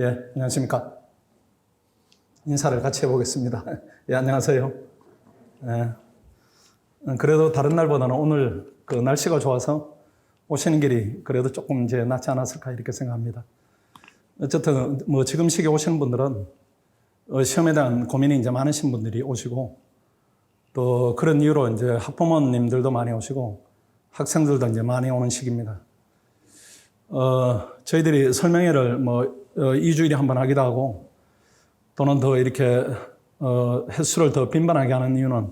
예, 안녕하십니까. 인사를 같이 해보겠습니다. 예, 안녕하세요. 예, 그래도 다른 날보다는 오늘 그 날씨가 좋아서 오시는 길이 그래도 조금 이제 낫지 않았을까 이렇게 생각합니다. 어쨌든 뭐 지금 시기에 오시는 분들은 시험에 대한 고민이 이제 많으신 분들이 오시고 또 그런 이유로 이제 학부모님들도 많이 오시고 학생들도 이제 많이 오는 시기입니다. 저희들이 설명회를 뭐 2주일에 한 번 하기도 하고 또는 더 이렇게 횟수를 더 빈번하게 하는 이유는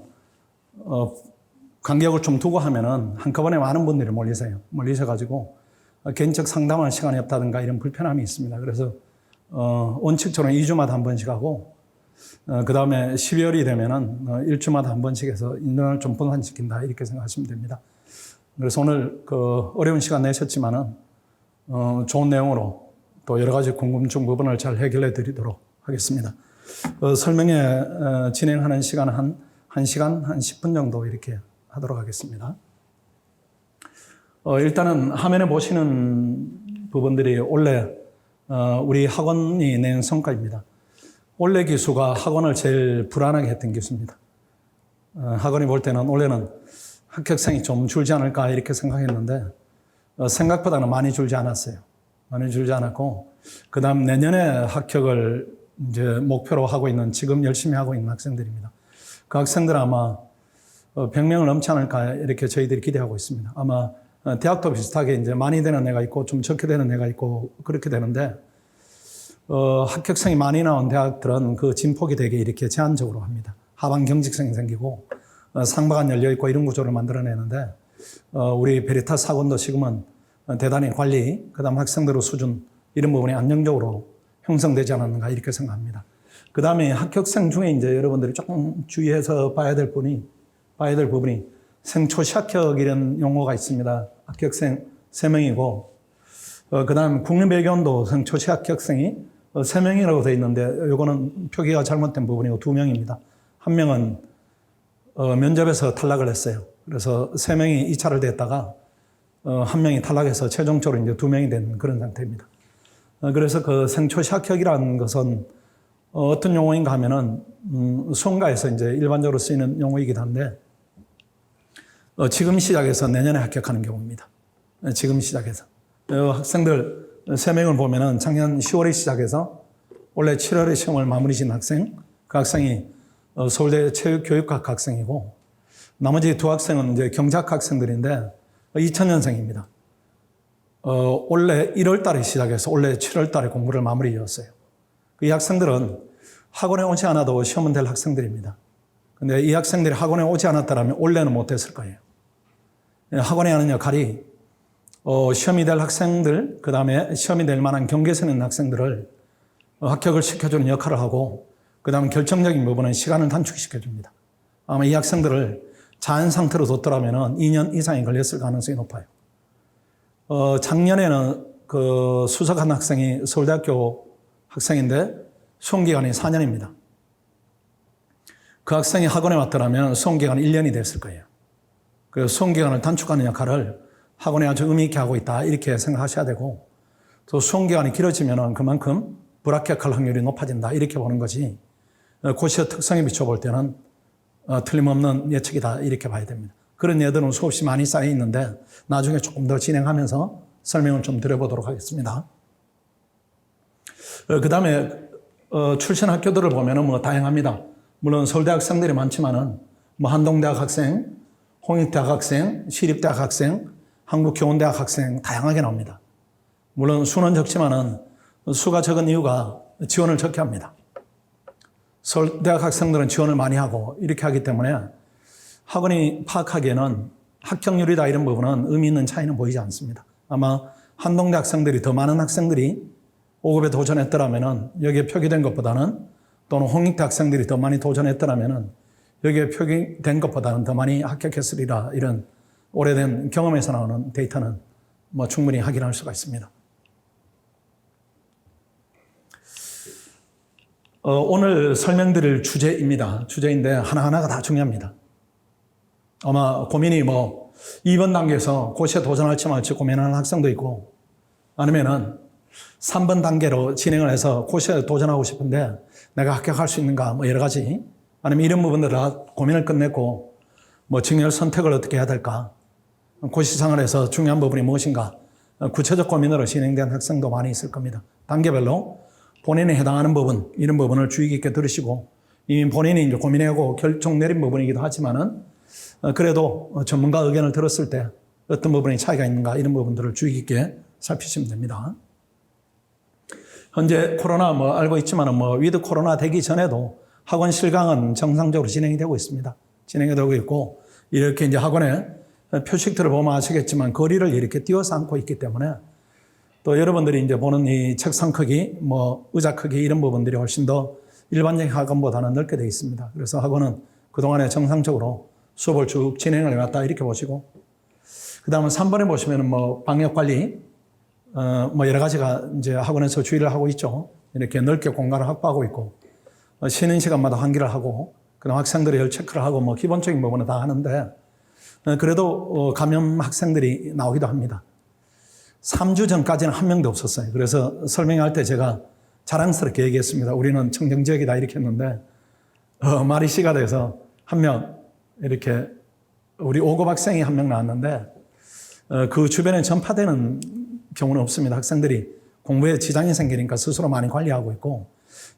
간격을 좀 두고 하면은 한꺼번에 많은 분들이 몰리셔가지고 개인적 상담할 시간이 없다든가 이런 불편함이 있습니다. 그래서 원칙적으로 2주마다 한 번씩 하고 그 다음에 12월이 되면은 1주마다 한 번씩 해서 인원을 좀 분산시킨다 이렇게 생각하시면 됩니다. 그래서 오늘 그 어려운 시간 내셨지만은 좋은 내용으로 또 여러 가지 궁금증 부분을 잘 해결해 드리도록 하겠습니다. 설명회 진행하는 시간은 한 1시간, 한 10분 정도 이렇게 하도록 하겠습니다. 일단은 화면에 보시는 부분들이 원래 우리 학원이 낸 성과입니다. 원래 기수가 학원을 제일 불안하게 했던 기수입니다. 학원이 볼 때는 원래는 합격생이 좀 줄지 않을까 이렇게 생각했는데 생각보다는 많이 줄지 않았어요. 많이 줄지 않았고 그 다음 내년에 합격을 이제 목표로 하고 있는 지금 열심히 하고 있는 학생들입니다. 그 학생들은 아마 100명을 넘지 않을까 이렇게 저희들이 기대하고 있습니다. 아마 대학도 비슷하게 이제 많이 되는 애가 있고 좀 적게 되는 애가 있고 그렇게 되는데 합격생이 많이 나온 대학들은 그 진폭이 되게 이렇게 제한적으로 합니다. 하반 경직성이 생기고 상부가 열려 있고 이런 구조를 만들어내는데 우리 베리타스 학원도 지금은 대단히 관리, 그 다음 학생들의 수준 이런 부분이 안정적으로 형성되지 않았는가 이렇게 생각합니다. 그 다음에 합격생 중에 이제 여러분들이 조금 주의해서 봐야 될 부분이 생초시 합격 이런 용어가 있습니다. 합격생 3명이고 그 다음 국립외교원도 생초시 합격생이 3명이라고 되어 있는데 이거는 표기가 잘못된 부분이고 2명입니다. 한 명은 면접에서 탈락을 했어요. 그래서 3명이 2차를 됐다가 한 명이 탈락해서 최종적으로 이제 2명이 된 그런 상태입니다. 그래서 그 생초시 합격이라는 것은 어떤 용어인가 하면은 수험가에서 이제 일반적으로 쓰이는 용어이기도 한데 지금 시작해서 내년에 합격하는 경우입니다. 지금 시작해서 학생들 3명을 보면은 작년 10월에 시작해서 올해 7월에 시험을 마무리 지은 학생, 그 학생이 서울대 체육교육학 학생이고 나머지 2 학생은 이제 경제학 학생들인데 2000년생입니다. 올해 1월 달에 시작해서 올해 7월 달에 공부를 마무리 지었어요. 이 학생들은 학원에 오지 않아도 시험은 될 학생들입니다. 근데 이 학생들이 학원에 오지 않았다면 올해는 못했을 거예요. 학원에 하는 역할이 시험이 될 학생들, 그 다음에 시험이 될 만한 경계선에 있는 학생들을 합격을 시켜주는 역할을 하고 그 다음에 결정적인 부분은 시간을 단축시켜줍니다. 아마 이 학생들을 자연 상태로 뒀더라면 2년 이상이 걸렸을 가능성이 높아요. 작년에는 그 수석한 학생이 서울대학교 학생인데 수험기간이 4년입니다. 그 학생이 학원에 왔더라면 수험기간이 1년이 됐을 거예요. 그 수험기간을 단축하는 역할을 학원에 아주 의미 있게 하고 있다 이렇게 생각하셔야 되고 또 수험기간이 길어지면 그만큼 불합격할 확률이 높아진다 이렇게 보는 거지 고시의 특성에 비춰볼 때는 틀림없는 예측이다 이렇게 봐야 됩니다. 그런 예들은 수없이 많이 쌓여 있는데 나중에 조금 더 진행하면서 설명을 좀 드려보도록 하겠습니다. 그 다음에 출신 학교들을 보면은 뭐 다양합니다. 물론 서울대 학생들이 많지만은 뭐 한동대학 학생, 홍익대학 학생, 시립대학 학생, 한국교원대학 학생 다양하게 나옵니다. 물론 수는 적지만은 수가 적은 이유가 지원을 적게 합니다. 서울대학 학생들은 지원을 많이 하고 이렇게 하기 때문에 학원이 파악하기에는 합격률이다 이런 부분은 의미 있는 차이는 보이지 않습니다. 아마 한동대 학생들이 더 많은 학생들이 5급에 도전했더라면 여기에 표기된 것보다는 또는 홍익대 학생들이 더 많이 도전했더라면 여기에 표기된 것보다는 더 많이 합격했으리라 이런 오래된 경험에서 나오는 데이터는 뭐 충분히 확인할 수가 있습니다. 오늘 설명드릴 주제인데 하나하나가 다 중요합니다. 아마 고민이 뭐 2번 단계에서 고시에 도전할지 말지 고민하는 학생도 있고 아니면은 3번 단계로 진행을 해서 고시에 도전하고 싶은데 내가 합격할 수 있는가 뭐 여러 가지 아니면 이런 부분들을 고민을 끝냈고 뭐 직렬 선택을 어떻게 해야 될까 고시생활 에서 중요한 부분이 무엇인가 구체적 고민으로 진행된 학생도 많이 있을 겁니다. 단계별로 본인에 해당하는 부분 이런 부분을 주의 깊게 들으시고 이미 본인이 이제 고민하고 결정 내린 부분이기도 하지만은 그래도 전문가 의견을 들었을 때 어떤 부분이 차이가 있는가 이런 부분들을 주의 깊게 살피시면 됩니다. 현재 코로나 알고 있지만은 위드 코로나 되기 전에도 학원 실강은 정상적으로 진행이 되고 있습니다. 진행이 되고 있고 이렇게 이제 학원에 표식들을 보면 아시겠지만 거리를 이렇게 띄워서 앉고 있기 때문에 또 여러분들이 이제 보는 이 책상 크기, 의자 크기 이런 부분들이 훨씬 더 일반적인 학원보다는 넓게 되어 있습니다. 그래서 학원은 그동안에 정상적으로 수업을 쭉 진행을 해왔다 이렇게 보시고 그 다음은 3번에 보시면은 방역 관리, 여러 가지가 이제 학원에서 주의를 하고 있죠. 이렇게 넓게 공간을 확보하고 있고 쉬는 시간마다 환기를 하고 그다음 학생들이 열 체크를 하고 기본적인 부분은 다 하는데 그래도 감염 학생들이 나오기도 합니다. 3주 전까지는 한 명도 없었어요. 그래서 설명할 때 제가 자랑스럽게 얘기했습니다. 우리는 청정지역이다 이렇게 했는데 말이 씨가 돼서 한 명 이렇게 우리 5급 학생이 한 명 나왔는데 그 주변에 전파되는 경우는 없습니다. 학생들이 공부에 지장이 생기니까 스스로 많이 관리하고 있고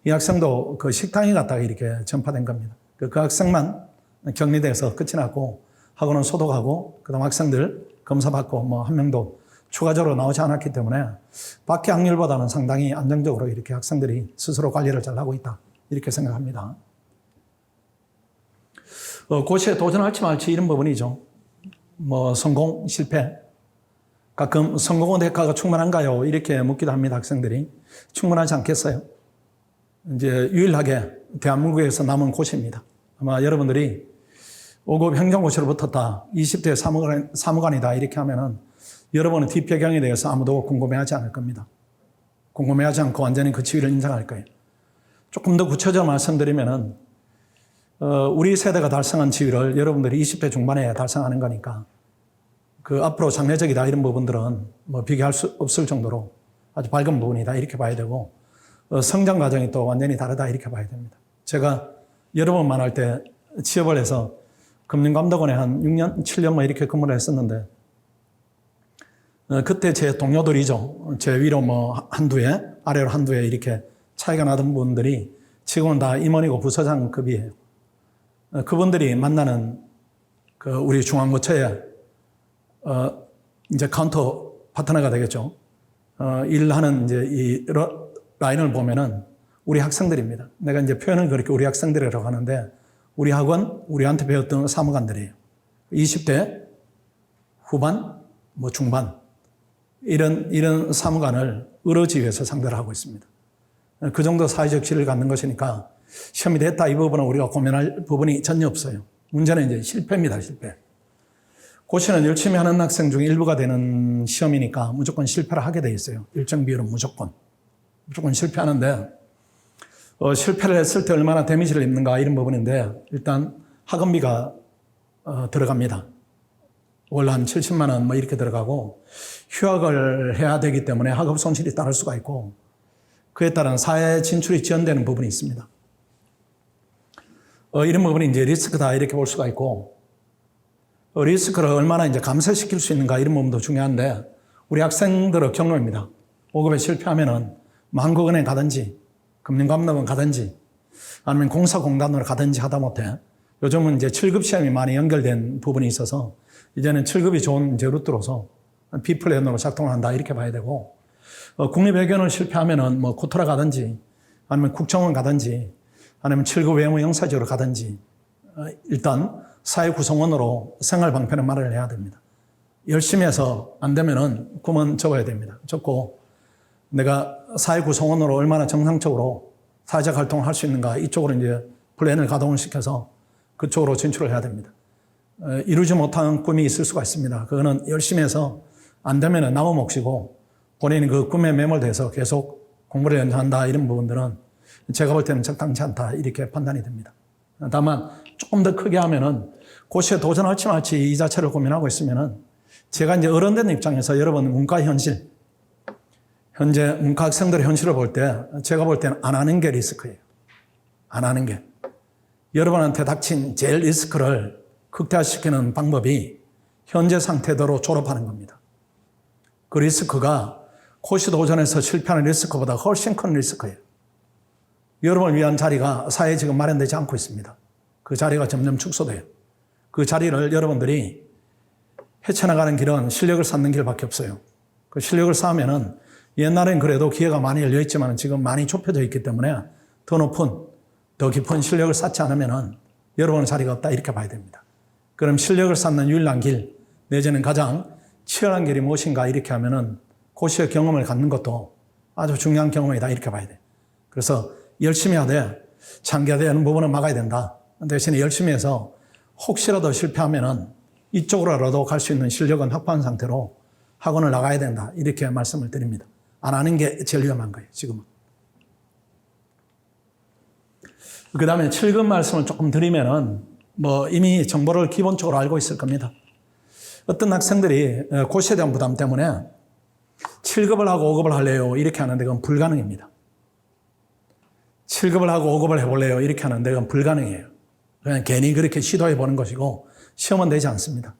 이 학생도 그 식당에 갔다가 이렇게 전파된 겁니다. 그 학생만 격리돼서 끝이 났고 학원은 소독하고 그다음 학생들 검사받고 한 명도 추가적으로 나오지 않았기 때문에 밖의 확률보다는 상당히 안정적으로 이렇게 학생들이 스스로 관리를 잘 하고 있다 이렇게 생각합니다. 고시에 도전할지 말지 이런 부분이죠. 성공, 실패. 가끔 성공의 대가가 충분한가요? 이렇게 묻기도 합니다. 학생들이. 충분하지 않겠어요? 이제 유일하게 대한민국에서 남은 고시입니다. 아마 여러분들이 5급 행정고시로 붙었다. 20대 사무관이다. 이렇게 하면은 여러분의 뒷배경에 대해서 아무도 궁금해하지 않을 겁니다. 궁금해하지 않고 완전히 그 지위를 인정할 거예요. 조금 더 구체적으로 말씀드리면은 우리 세대가 달성한 지위를 여러분들이 20대 중반에 달성하는 거니까 그 앞으로 장래적이다 이런 부분들은 비교할 수 없을 정도로 아주 밝은 부분이다 이렇게 봐야 되고 성장 과정이 또 완전히 다르다 이렇게 봐야 됩니다. 제가 여러 번만 할 때 취업을 해서 금융감독원에 한 6년, 7년 이렇게 근무를 했었는데 그때 제 동료들이죠. 제 위로 한두 해, 아래로 한두 해 이렇게 차이가 나던 분들이 지금은 다 임원이고 부서장급이에요. 그분들이 만나는 우리 중앙부처에 이제 카운터 파트너가 되겠죠. 일하는 이제 이 라인을 보면은 우리 학생들입니다. 내가 이제 표현을 그렇게 우리 학생들이라고 하는데 우리 학원, 우리한테 배웠던 사무관들이에요. 20대 후반, 중반 이런 사무관을 여러 지위에서 상대를 하고 있습니다. 그 정도 사회적 지위를 갖는 것이니까 시험이 됐다 이 부분은 우리가 고민할 부분이 전혀 없어요. 문제는 이제 실패입니다. 실패. 고시는 열심히 하는 학생 중에 일부가 되는 시험이니까 무조건 실패를 하게 돼 있어요. 일정 비율은 무조건 실패하는데 실패를 했을 때 얼마나 데미지를 입는가 이런 부분인데 일단 학원비가 들어갑니다. 월 한 70만 원 이렇게 들어가고 휴학을 해야 되기 때문에 학업 손실이 따를 수가 있고 그에 따른 사회 진출이 지연되는 부분이 있습니다. 이런 부분이 이제 리스크다 이렇게 볼 수가 있고 리스크를 얼마나 이제 감소시킬 수 있는가 이런 부분도 중요한데 우리 학생들의 경로입니다. 5급에 실패하면은 한국은행 가든지 금융감독원 가든지 아니면 공사공단으로 가든지 하다못해 요즘은 이제 7급 시험이 많이 연결된 부분이 있어서 이제는 7급이 좋은 이제 루트로서 B플랜으로 작동을 한다 이렇게 봐야 되고 국립외교원을 실패하면은 코토라 가든지 아니면 국정원 가든지 아니면 7급 외무 영사직으로 가든지 일단 사회 구성원으로 생활 방편의 말을 해야 됩니다. 열심히 해서 안 되면은 꿈은 접어야 됩니다. 접고 내가 사회 구성원으로 얼마나 정상적으로 사회적 활동을 할 수 있는가 이쪽으로 이제 플랜을 가동을 시켜서 그쪽으로 진출을 해야 됩니다. 이루지 못한 꿈이 있을 수가 있습니다. 그거는 열심히 해서 안 되면은 나무 몫이고 본인이 그 꿈에 매몰돼서 계속 공부를 연장한다 이런 부분들은 제가 볼 때는 적당치 않다 이렇게 판단이 됩니다. 다만 조금 더 크게 하면은 고시에 도전할지 말지 이 자체를 고민하고 있으면은 제가 이제 어른된 입장에서 여러분 문과 현실 현재 문과 학생들의 현실을 볼 때 제가 볼 때는 안 하는 게 리스크예요. 안 하는 게. 여러분한테 닥친 제일 리스크를 극대화시키는 방법이 현재 상태대로 졸업하는 겁니다. 그 리스크가 고시 도전에서 실패하는 리스크보다 훨씬 큰 리스크예요. 여러분을 위한 자리가 사회에 지금 마련되지 않고 있습니다. 그 자리가 점점 축소돼요. 그 자리를 여러분들이 헤쳐나가는 길은 실력을 쌓는 길밖에 없어요. 그 실력을 쌓으면은 옛날엔 그래도 기회가 많이 열려있지만 지금 많이 좁혀져 있기 때문에 더 높은, 더 깊은 실력을 쌓지 않으면은 여러분의 자리가 없다 이렇게 봐야 됩니다. 그럼 실력을 쌓는 유일한 길, 내지는 가장 치열한 길이 무엇인가 이렇게 하면은 고시의 경험을 갖는 것도 아주 중요한 경험이다 이렇게 봐야 돼. 그래서 열심히 하되 장기화되는 부분은 막아야 된다. 대신에 열심히 해서 혹시라도 실패하면은 이쪽으로라도 갈 수 있는 실력은 확보한 상태로 학원을 나가야 된다. 이렇게 말씀을 드립니다. 안 하는 게 제일 위험한 거예요, 지금은. 그 다음에 7급 말씀을 조금 드리면은 이미 정보를 기본적으로 알고 있을 겁니다. 어떤 학생들이 고시에 대한 부담 때문에 7급을 하고 5급을 할래요. 이렇게 하는데 그건 불가능입니다. 7급을 하고 5급을 해볼래요. 이렇게 하는데 그건 불가능해요. 그냥 괜히 그렇게 시도해 보는 것이고 시험은 되지 않습니다.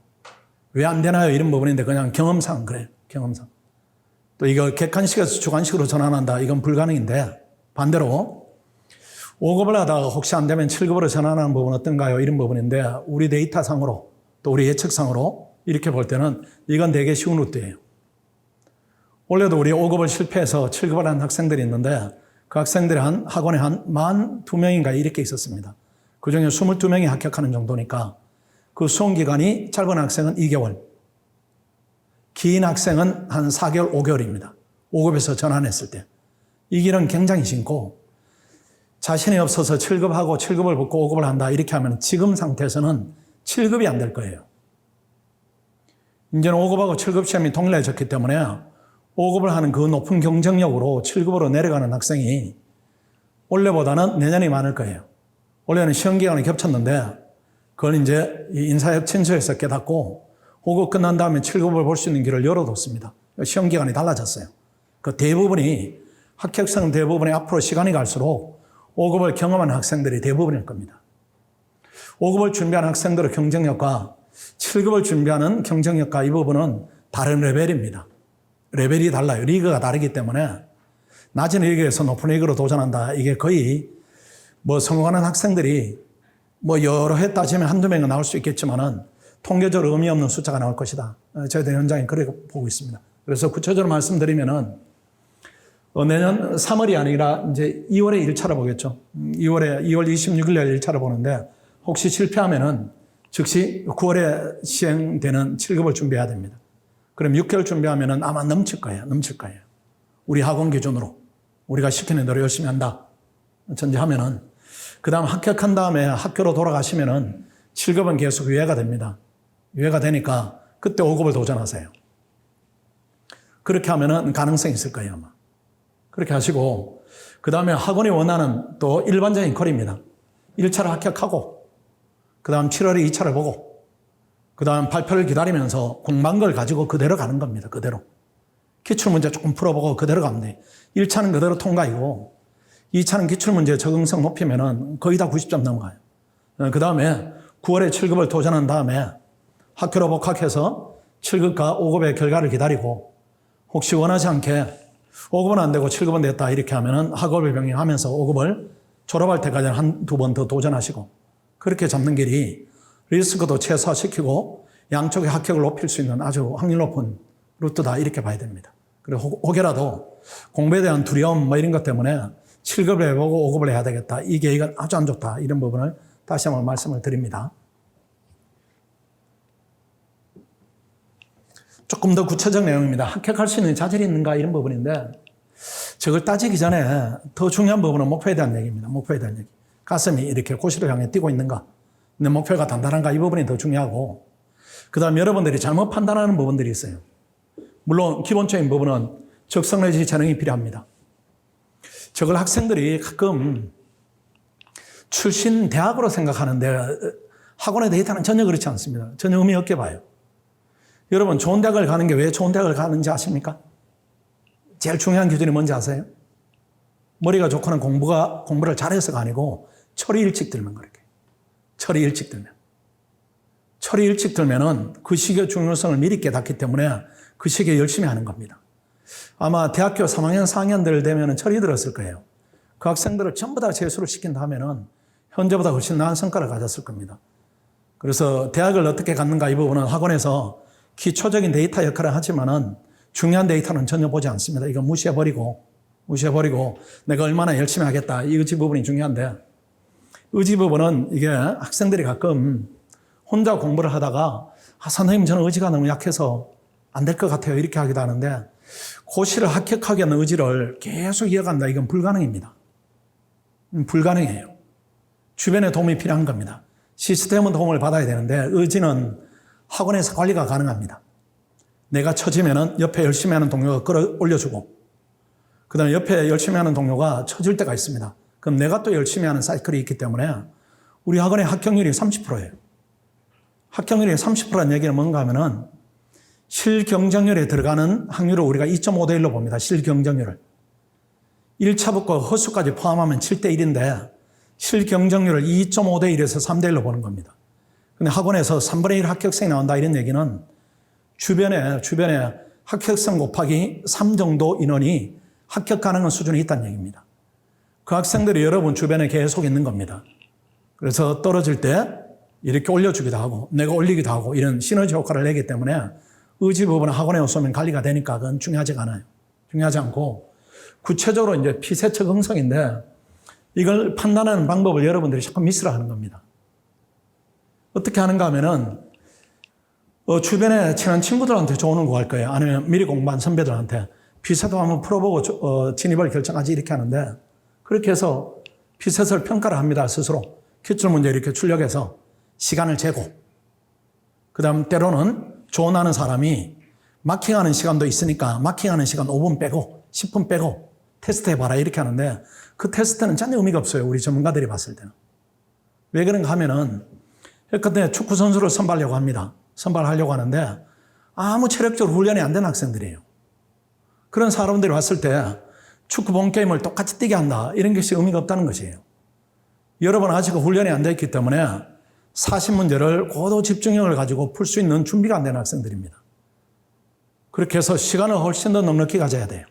왜 안 되나요? 이런 부분인데 그냥 경험상 그래요. 경험상. 또 이거 객관식에서 주관식으로 전환한다. 이건 불가능인데 반대로 5급을 하다가 혹시 안 되면 7급으로 전환하는 부분은 어떤가요? 이런 부분인데 우리 데이터상으로 또 우리 예측상으로 이렇게 볼 때는 이건 되게 쉬운 루트예요. 원래도 우리 5급을 실패해서 7급을 한 학생들이 있는데 그 학생들이 학원에 한 42명인가 이렇게 있었습니다. 그 중에 22명이 합격하는 정도니까 그 수험 기간이 짧은 학생은 2개월, 긴 학생은 한 4개월, 5개월입니다. 5급에서 전환했을 때. 이 길은 굉장히 쉽고 자신이 없어서 7급하고 7급을 붙고 5급을 한다 이렇게 하면 지금 상태에서는 7급이 안 될 거예요. 이제는 5급하고 7급 시험이 동일해졌기 때문에 5급을 하는 그 높은 경쟁력으로 7급으로 내려가는 학생이 원래보다는 내년이 많을 거예요. 원래는 시험 기간이 겹쳤는데 그걸 이제 인사혁신처에서 깨닫고 5급 끝난 다음에 7급을 볼 수 있는 길을 열어뒀습니다. 시험 기간이 달라졌어요. 그 대부분이 합격생 대부분이 앞으로 시간이 갈수록 5급을 경험한 학생들이 대부분일 겁니다. 5급을 준비하는 학생들의 경쟁력과 7급을 준비하는 경쟁력과 이 부분은 다른 레벨입니다. 레벨이 달라요. 리그가 다르기 때문에 낮은 리그에서 높은 리그로 도전한다. 이게 거의 성공하는 학생들이 여러 해 따지면 한두 명은 나올 수 있겠지만은 통계적으로 의미 없는 숫자가 나올 것이다. 저희들 현장에 그렇게 보고 있습니다. 그래서 구체적으로 말씀드리면은 내년 3월이 아니라 이제 2월에 1차를 보겠죠. 2월 26일 날 1차를 보는데 혹시 실패하면은 즉시 9월에 시행되는 7급을 준비해야 됩니다. 그럼 6개월 준비하면은 아마 넘칠 거예요. 우리 학원 기준으로. 우리가 시키는 대로 열심히 한다. 전제하면은. 그 다음 합격한 다음에 학교로 돌아가시면은 7급은 계속 유예가 됩니다. 유예가 되니까 그때 5급을 도전하세요. 그렇게 하면은 가능성이 있을 거예요, 아마. 그렇게 하시고, 그 다음에 학원이 원하는 또 일반적인 컬입니다. 1차를 합격하고, 그 다음 7월에 2차를 보고, 그 다음 발표를 기다리면서 공부한 걸 가지고 그대로 가는 겁니다. 그대로. 기출문제 조금 풀어보고 그대로 가면 돼요. 1차는 그대로 통과이고 2차는 기출문제 적응성 높이면은 거의 다 90점 넘어가요. 그 다음에 9월에 7급을 도전한 다음에 학교로 복학해서 7급과 5급의 결과를 기다리고 혹시 원하지 않게 5급은 안 되고 7급은 됐다 이렇게 하면은 학업을 병행하면서 5급을 졸업할 때까지 한두 번 더 도전하시고 그렇게 잡는 길이 리스크도 최소화시키고 양쪽의 합격을 높일 수 있는 아주 확률 높은 루트다 이렇게 봐야 됩니다. 그리고 혹여라도 공부에 대한 두려움 이런 것 때문에 7급을 해보고 5급을 해야 되겠다. 이 계획은 아주 안 좋다. 이런 부분을 다시 한번 말씀을 드립니다. 조금 더 구체적 내용입니다. 합격할 수 있는 자질이 있는가 이런 부분인데 저걸 따지기 전에 더 중요한 부분은 목표에 대한 얘기입니다. 목표에 대한 얘기. 가슴이 이렇게 고시를 향해 뛰고 있는가. 내 목표가 단단한가 이 부분이 더 중요하고 그 다음 여러분들이 잘못 판단하는 부분들이 있어요. 물론 기본적인 부분은 적성 내지 재능이 필요합니다. 저걸 학생들이 가끔 출신 대학으로 생각하는데 학원의 데이터는 전혀 그렇지 않습니다. 전혀 의미 없게 봐요. 여러분 좋은 대학을 가는 게 왜 좋은 대학을 가는지 아십니까? 제일 중요한 기준이 뭔지 아세요? 머리가 좋거나 공부를 잘해서가 아니고 철이 일찍 들면 그렇게. 철이 일찍 들면. 철이 일찍 들면은 그 시기의 중요성을 미리 깨닫기 때문에 그 시기에 열심히 하는 겁니다. 아마 대학교 3학년, 4학년들 되면은 철이 들었을 거예요. 그 학생들을 전부 다 재수를 시킨다 하면은 현재보다 훨씬 나은 성과를 가졌을 겁니다. 그래서 대학을 어떻게 갔는가 이 부분은 학원에서 기초적인 데이터 역할을 하지만은 중요한 데이터는 전혀 보지 않습니다. 이거 무시해버리고 내가 얼마나 열심히 하겠다. 이 의지 부분이 중요한데 의지 부분은 이게 학생들이 가끔 혼자 공부를 하다가 선생님 저는 의지가 너무 약해서 안 될 것 같아요. 이렇게 하기도 하는데 고시를 합격하기 위한 의지를 계속 이어간다. 이건 불가능입니다. 불가능해요. 주변에 도움이 필요한 겁니다. 시스템은 도움을 받아야 되는데 의지는 학원에서 관리가 가능합니다. 내가 처지면은 옆에 열심히 하는 동료가 끌어올려주고 그 다음에 옆에 열심히 하는 동료가 처질 때가 있습니다. 그럼 내가 또 열심히 하는 사이클이 있기 때문에 우리 학원의 합격률이 30%예요. 합격률이 30%라는 얘기는 뭔가 하면은 실경쟁률에 들어가는 확률을 우리가 2.5대 1로 봅니다. 실경쟁률을. 1차부터 허수까지 포함하면 7대 1인데 실경쟁률을 2.5대 1에서 3대 1로 보는 겁니다. 근데 학원에서 3분의 1 합격생이 나온다 이런 얘기는 주변에 합격생 곱하기 3 정도 인원이 합격 가능한 수준에 있다는 얘기입니다. 그 학생들이 여러분 주변에 계속 있는 겁니다. 그래서 떨어질 때 이렇게 올려주기도 하고 내가 올리기도 하고 이런 시너지 효과를 내기 때문에 의지 부분은 학원에 오면 관리가 되니까 그건 중요하지가 않아요. 중요하지 않고 구체적으로 이제 피세척 형성인데 이걸 판단하는 방법을 여러분들이 자꾸 미스를 하는 겁니다. 어떻게 하는가 하면은 주변에 친한 친구들한테 조언을 구할 거예요. 아니면 미리 공부한 선배들한테 피셋도 한번 풀어보고 진입을 결정하지 이렇게 하는데 그렇게 해서 피셋을 평가를 합니다. 스스로. 기출문제 이렇게 출력해서 시간을 재고 그 다음 때로는 조언하는 사람이 마킹하는 시간도 있으니까 마킹하는 시간 5분 빼고 10분 빼고 테스트 해봐라 이렇게 하는데 그 테스트는 전혀 의미가 없어요. 우리 전문가들이 봤을 때는. 왜 그런가 하면은 그때 축구 선수를 선발하려고 합니다. 선발하려고 하는데 아무 체력적으로 훈련이 안 된 학생들이에요. 그런 사람들이 왔을 때 축구 본 게임을 똑같이 뛰게 한다. 이런 것이 의미가 없다는 것이에요. 여러분 아직 훈련이 안 되어 있기 때문에 40문제를 고도 집중력을 가지고 풀 수 있는 준비가 안 된 학생들입니다. 그렇게 해서 시간을 훨씬 더 넉넉히 가져야 돼요.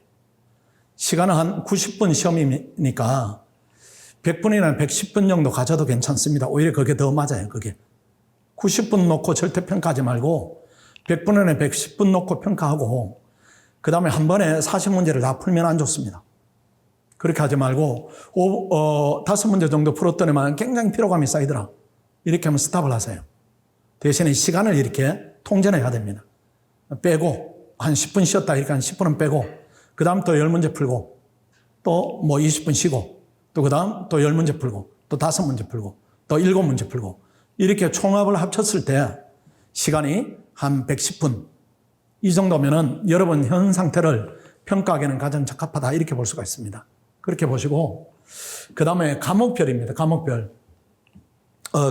시간은 한 90분 시험이니까 100분이나 110분 정도 가져도 괜찮습니다. 오히려 그게 더 맞아요. 그게 90분 놓고 절대 평가하지 말고 100분이나 110분 놓고 평가하고 그 다음에 한 번에 40문제를 다 풀면 안 좋습니다. 그렇게 하지 말고 5문제 정도 풀었더니만 굉장히 피로감이 쌓이더라. 이렇게 하면 스탑을 하세요. 대신에 시간을 이렇게 통제해야 됩니다. 빼고 한 10분 쉬었다 이렇게 한 10분은 빼고 그 다음 또 10문제 풀고 또 뭐 20분 쉬고 또 그 다음 또 10문제 풀고 또 5문제 풀고 또 7문제 풀고 이렇게 총합을 합쳤을 때 시간이 한 110분 이 정도면은 여러분 현 상태를 평가하기에는 가장 적합하다 이렇게 볼 수가 있습니다. 그렇게 보시고 그 다음에 과목별입니다.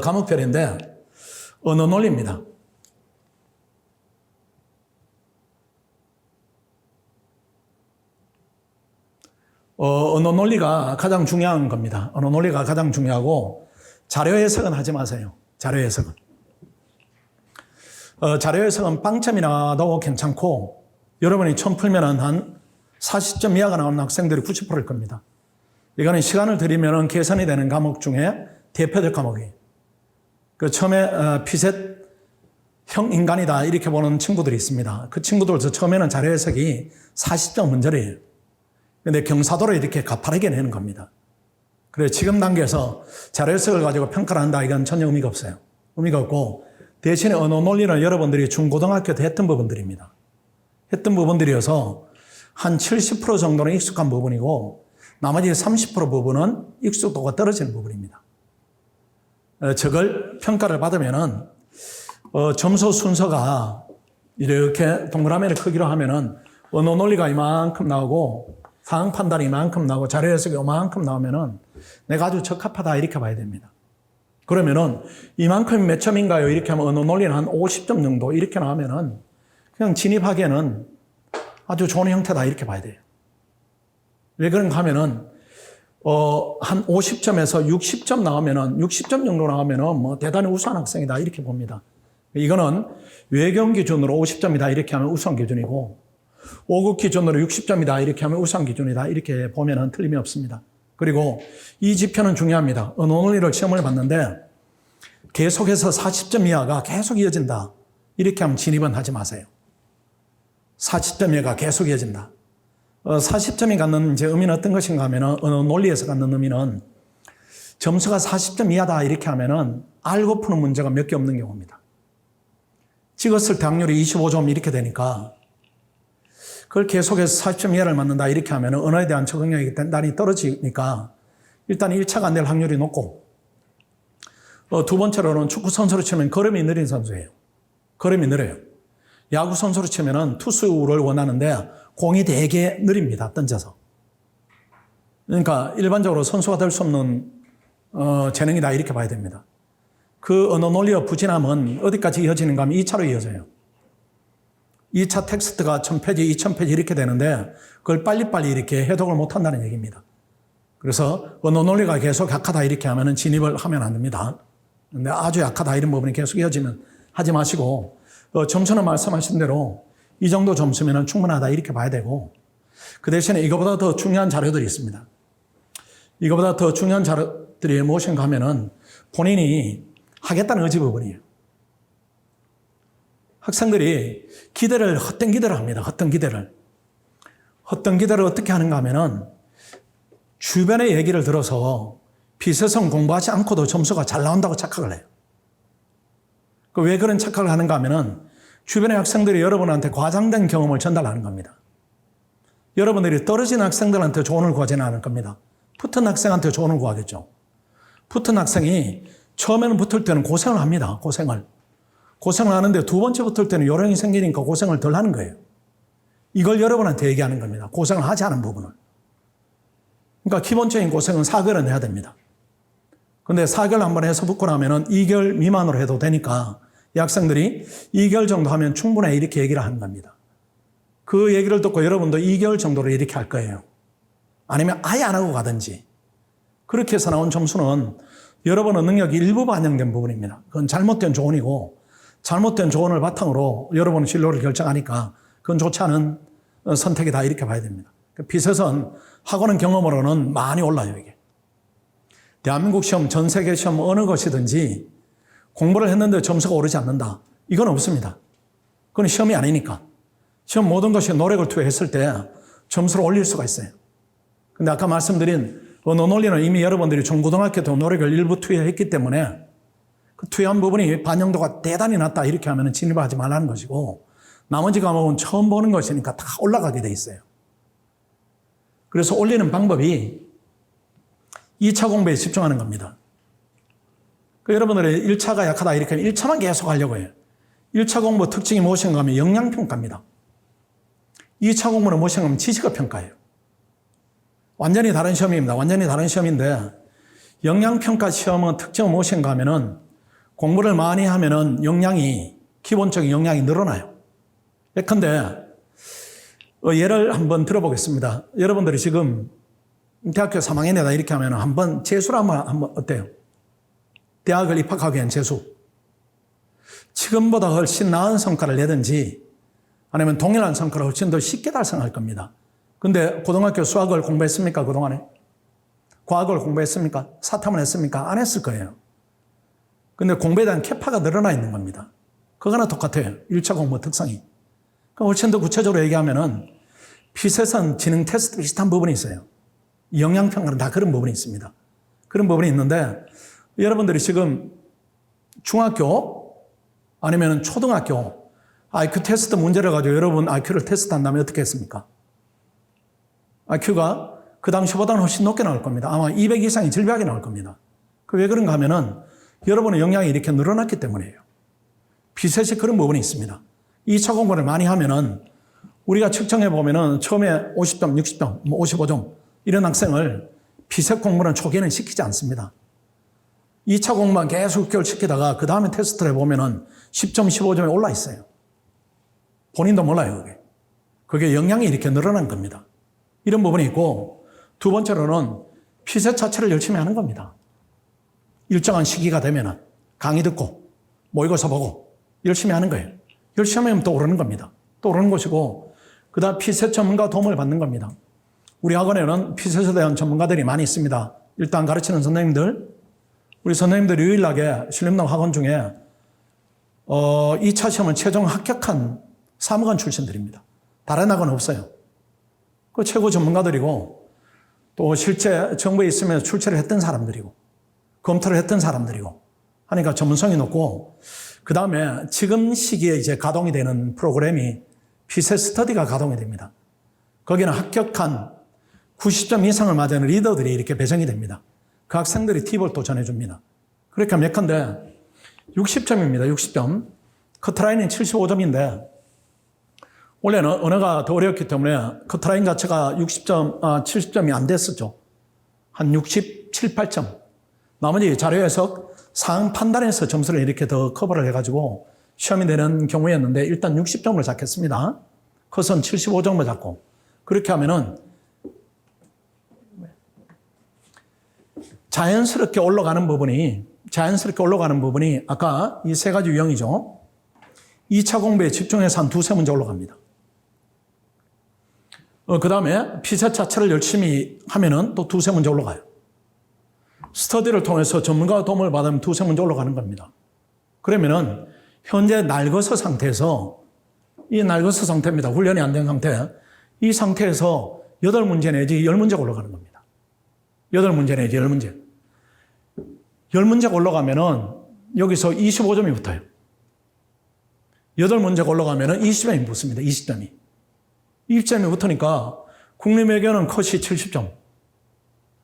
과목별인데 언어 논리입니다. 언어 논리가 가장 중요한 겁니다. 언어 논리가 가장 중요하고 자료 해석은 하지 마세요. 자료 해석은. 자료 해석은 빵점이나도 괜찮고 여러분이 처음 풀면은 한 40점 이하가 나오는 학생들이 90%일 겁니다. 이거는 시간을 들이면은 개선이 되는 과목 중에 대표적 과목이에요. 그 처음에 피셋형 인간이다 이렇게 보는 친구들이 있습니다. 그 친구들도 처음에는 자료 해석이 40점 문제래요. 근데 경사도로 이렇게 가파르게 내는 겁니다. 그래서 지금 단계에서 자료 해석을 가지고 평가를 한다 이건 전혀 의미가 없어요. 의미가 없고 대신에 언어 논리는 여러분들이 중고등학교 때 했던 부분들입니다. 했던 부분들이어서 한 70% 정도는 익숙한 부분이고 나머지 30% 부분은 익숙도가 떨어지는 부분입니다. 저걸 평가를 받으면은 점수 순서가 이렇게 동그라미를 크기로 하면은 언어 논리가 이만큼 나오고 상황 판단이 이만큼 나오고 자료 해석이 이만큼 나오면은 내가 아주 적합하다 이렇게 봐야 됩니다. 그러면은 이만큼 몇 점인가요? 이렇게 하면 언어 논리는 한 50점 정도 이렇게 나오면은 그냥 진입하기에는 아주 좋은 형태다 이렇게 봐야 돼요. 왜 그런가 하면은, 한 50점에서 60점 나오면은, 60점 정도 나오면은 뭐 대단히 우수한 학생이다. 이렇게 봅니다. 이거는 외경 기준으로 50점이다. 이렇게 하면 우수한 기준이고, 5급 기준으로 60점이다. 이렇게 하면 우수한 기준이다. 이렇게 보면은 틀림이 없습니다. 그리고 이 지표는 중요합니다. 언어논리를 시험을 봤는데, 계속해서 40점 이하가 계속 이어진다. 이렇게 하면 진입은 하지 마세요. 40점 이하가 계속 이어진다. 40점이 갖는 이제 의미는 어떤 것인가 하면은, 논리에서 갖는 의미는 점수가 40점 이하다 이렇게 하면은 알고 푸는 문제가 몇 개 없는 경우입니다. 찍었을 때 확률이 25점 이렇게 되니까 그걸 계속해서 40점 이하를 맞는다 이렇게 하면은 언어에 대한 적응력이 단단히 떨어지니까 일단 1차가 안 될 확률이 높고, 두 번째로는 축구 선수로 치면 걸음이 느린 선수예요. 걸음이 느려요. 야구 선수로 치면은 투수를 원하는데 공이 되게 느립니다. 던져서. 그러니까 일반적으로 선수가 될 수 없는 재능이다 이렇게 봐야 됩니다. 그 언어 논리의 부진함은 어디까지 이어지는가 하면 2차로 이어져요. 2차 텍스트가 1000페이지, 2000페이지 이렇게 되는데 그걸 빨리빨리 이렇게 해독을 못한다는 얘기입니다. 그래서 언어 논리가 계속 약하다 이렇게 하면 진입을 하면 안 됩니다. 근데 아주 약하다 이런 부분이 계속 이어지면 하지 마시고, 점수는 말씀하신 대로 이 정도 점수면 충분하다 이렇게 봐야 되고, 그 대신에 이거보다 더 중요한 자료들이 있습니다. 이거보다 더 중요한 자료들이 무엇인가 하면은 본인이 하겠다는 의지 부분이에요. 학생들이 헛된 기대를 합니다. 헛된 기대를 어떻게 하는가 하면은 주변의 얘기를 들어서 비서성 공부하지 않고도 점수가 잘 나온다고 착각을 해요. 왜 그런 착각을 하는가 하면은 주변의 학생들이 여러분한테 과장된 경험을 전달하는 겁니다. 여러분들이 떨어진 학생들한테 조언을 구하지는 않을 겁니다. 붙은 학생한테 조언을 구하겠죠. 붙은 학생이 처음에는 붙을 때는 고생을 합니다. 고생을 하는데 두 번째 붙을 때는 요령이 생기니까 고생을 덜 하는 거예요. 이걸 여러분한테 얘기하는 겁니다. 고생을 하지 않은 부분을. 그러니까 기본적인 고생은 4개월은 해야 됩니다. 근데 4개월 한번 해서 붙고 나면은 2개월 미만으로 해도 되니까 이 학생들이 2개월 정도 하면 충분해 이렇게 얘기를 하는 겁니다. 그 얘기를 듣고 여러분도 2개월 정도로 이렇게 할 거예요. 아니면 아예 안 하고 가든지. 그렇게 해서 나온 점수는 여러분의 능력이 일부 반영된 부분입니다. 그건 잘못된 조언이고, 잘못된 조언을 바탕으로 여러분의 진로를 결정하니까 그건 좋지 않은 선택이다 이렇게 봐야 됩니다. 빛에선 학원은 경험으로는 많이 올라요, 이게. 대한민국 시험, 전 세계 시험 어느 것이든지 공부를 했는데 점수가 오르지 않는다. 이건 없습니다. 그건 시험이 아니니까. 시험 모든 것이 노력을 투여했을 때 점수를 올릴 수가 있어요. 근데 아까 말씀드린 언어 논리는 이미 여러분들이 중고등학교 때 노력을 일부 투여했기 때문에 그 투여한 부분이 반영도가 대단히 낮다 이렇게 하면 진입하지 말라는 것이고, 나머지 과목은 처음 보는 것이니까 다 올라가게 돼 있어요. 그래서 올리는 방법이 2차 공부에 집중하는 겁니다. 여러분들의 1차가 약하다 이렇게 하면 1차만 계속 하려고 해요. 1차 공부 특징이 무엇인가 하면 역량평가입니다. 2차 공부는 무엇인가 하면 지식의 평가예요. 완전히 다른 시험입니다. 완전히 다른 시험인데, 역량평가 시험은 특징은 무엇인가 하면은 공부를 많이 하면은 기본적인 역량이 늘어나요. 예컨대 예를 한번 들어보겠습니다. 여러분들이 지금 대학교 3학년이다 이렇게 하면 한번 재수를 한번 어때요? 대학을 입학하기 위한 재수. 지금보다 훨씬 나은 성과를 내든지 아니면 동일한 성과를 훨씬 더 쉽게 달성할 겁니다. 근데 고등학교 수학을 공부했습니까? 그동안에? 과학을 공부했습니까? 사탐을 했습니까? 안 했을 거예요. 근데 공부에 대한 캐파가 늘어나 있는 겁니다. 그거나 똑같아요. 1차 공부 특성이. 그럼 훨씬 더 구체적으로 얘기하면은 피세선 지능 테스트 비슷한 부분이 있어요. 역량평가는 다 그런 부분이 있습니다. 그런 부분이 있는데, 여러분들이 지금 중학교 아니면 초등학교 IQ 테스트 문제를 가지고 여러분 IQ를 테스트한다면 어떻게 했습니까? IQ가 그 당시보다는 훨씬 높게 나올 겁니다. 아마 200 이상이 질비하게 나올 겁니다. 왜 그런가 하면은 여러분의 역량이 이렇게 늘어났기 때문이에요. 비셋이 그런 부분이 있습니다. 2차 공부를 많이 하면은 우리가 측정해 보면은 처음에 50점, 60점, 55점 이런 학생을 비셋 공부는 초기에는 시키지 않습니다. 2차 공부만 계속 6개월 시키다가 그 다음에 테스트를 해보면은 10점, 15점에 올라 있어요. 본인도 몰라요, 그게. 그게 역량이 이렇게 늘어난 겁니다. 이런 부분이 있고, 두 번째로는 피셋 자체를 열심히 하는 겁니다. 일정한 시기가 되면은 강의 듣고 모의고사 보고 열심히 하는 거예요. 열심히 하면 또 오르는 겁니다. 또 오르는 것이고, 그 다음 피셋 전문가 도움을 받는 겁니다. 우리 학원에는 피셋에 대한 전문가들이 많이 있습니다. 일단 가르치는 선생님들, 우리 선생님들이 유일하게 신림동 학원 중에 2차 시험을 최종 합격한 사무관 출신들입니다. 다른 학원은 없어요. 그 최고 전문가들이고, 또 실제 정부에 있으면서 출제를 했던 사람들이고, 검토를 했던 사람들이고 하니까 전문성이 높고, 그 다음에 지금 시기에 이제 가동이 되는 프로그램이 피셋 스터디가 가동이 됩니다. 거기는 합격한 90점 이상을 맞은 리더들이 이렇게 배정이 됩니다. 그 학생들이 팁을 또 전해줍니다. 그러니까 예컨대 60점입니다. 60점. 커트라인은 75점인데 원래는 언어가 더 어렵기 때문에 커트라인 자체가 70점이 안 됐었죠. 한 67, 8점. 나머지 자료 해석, 사항 판단에서 점수를 이렇게 더 커버를 해가지고 시험이 되는 경우였는데 일단 60점을 잡겠습니다. 컷은 75점을 잡고 그렇게 하면은 자연스럽게 올라가는 부분이 아까 이 세 가지 유형이죠. 2차 공부에 집중해서 한 두세 문제 올라갑니다. 그 다음에 피셋 자체를 열심히 하면은 또 두세 문제 올라가요. 스터디를 통해서 전문가 도움을 받으면 두세 문제 올라가는 겁니다. 그러면은 현재 날거서 상태에서 이 날거서 상태입니다. 훈련이 안 된 상태. 이 상태에서 8문제 내지 10문제가 올라가는 겁니다. 8문제 내지 10문제. 10문제가 올라가면은 여기서 25점이 붙어요. 8문제가 올라가면은 20점이 붙습니다. 20점이. 20점이 붙으니까 국립외교는 컷이 70점.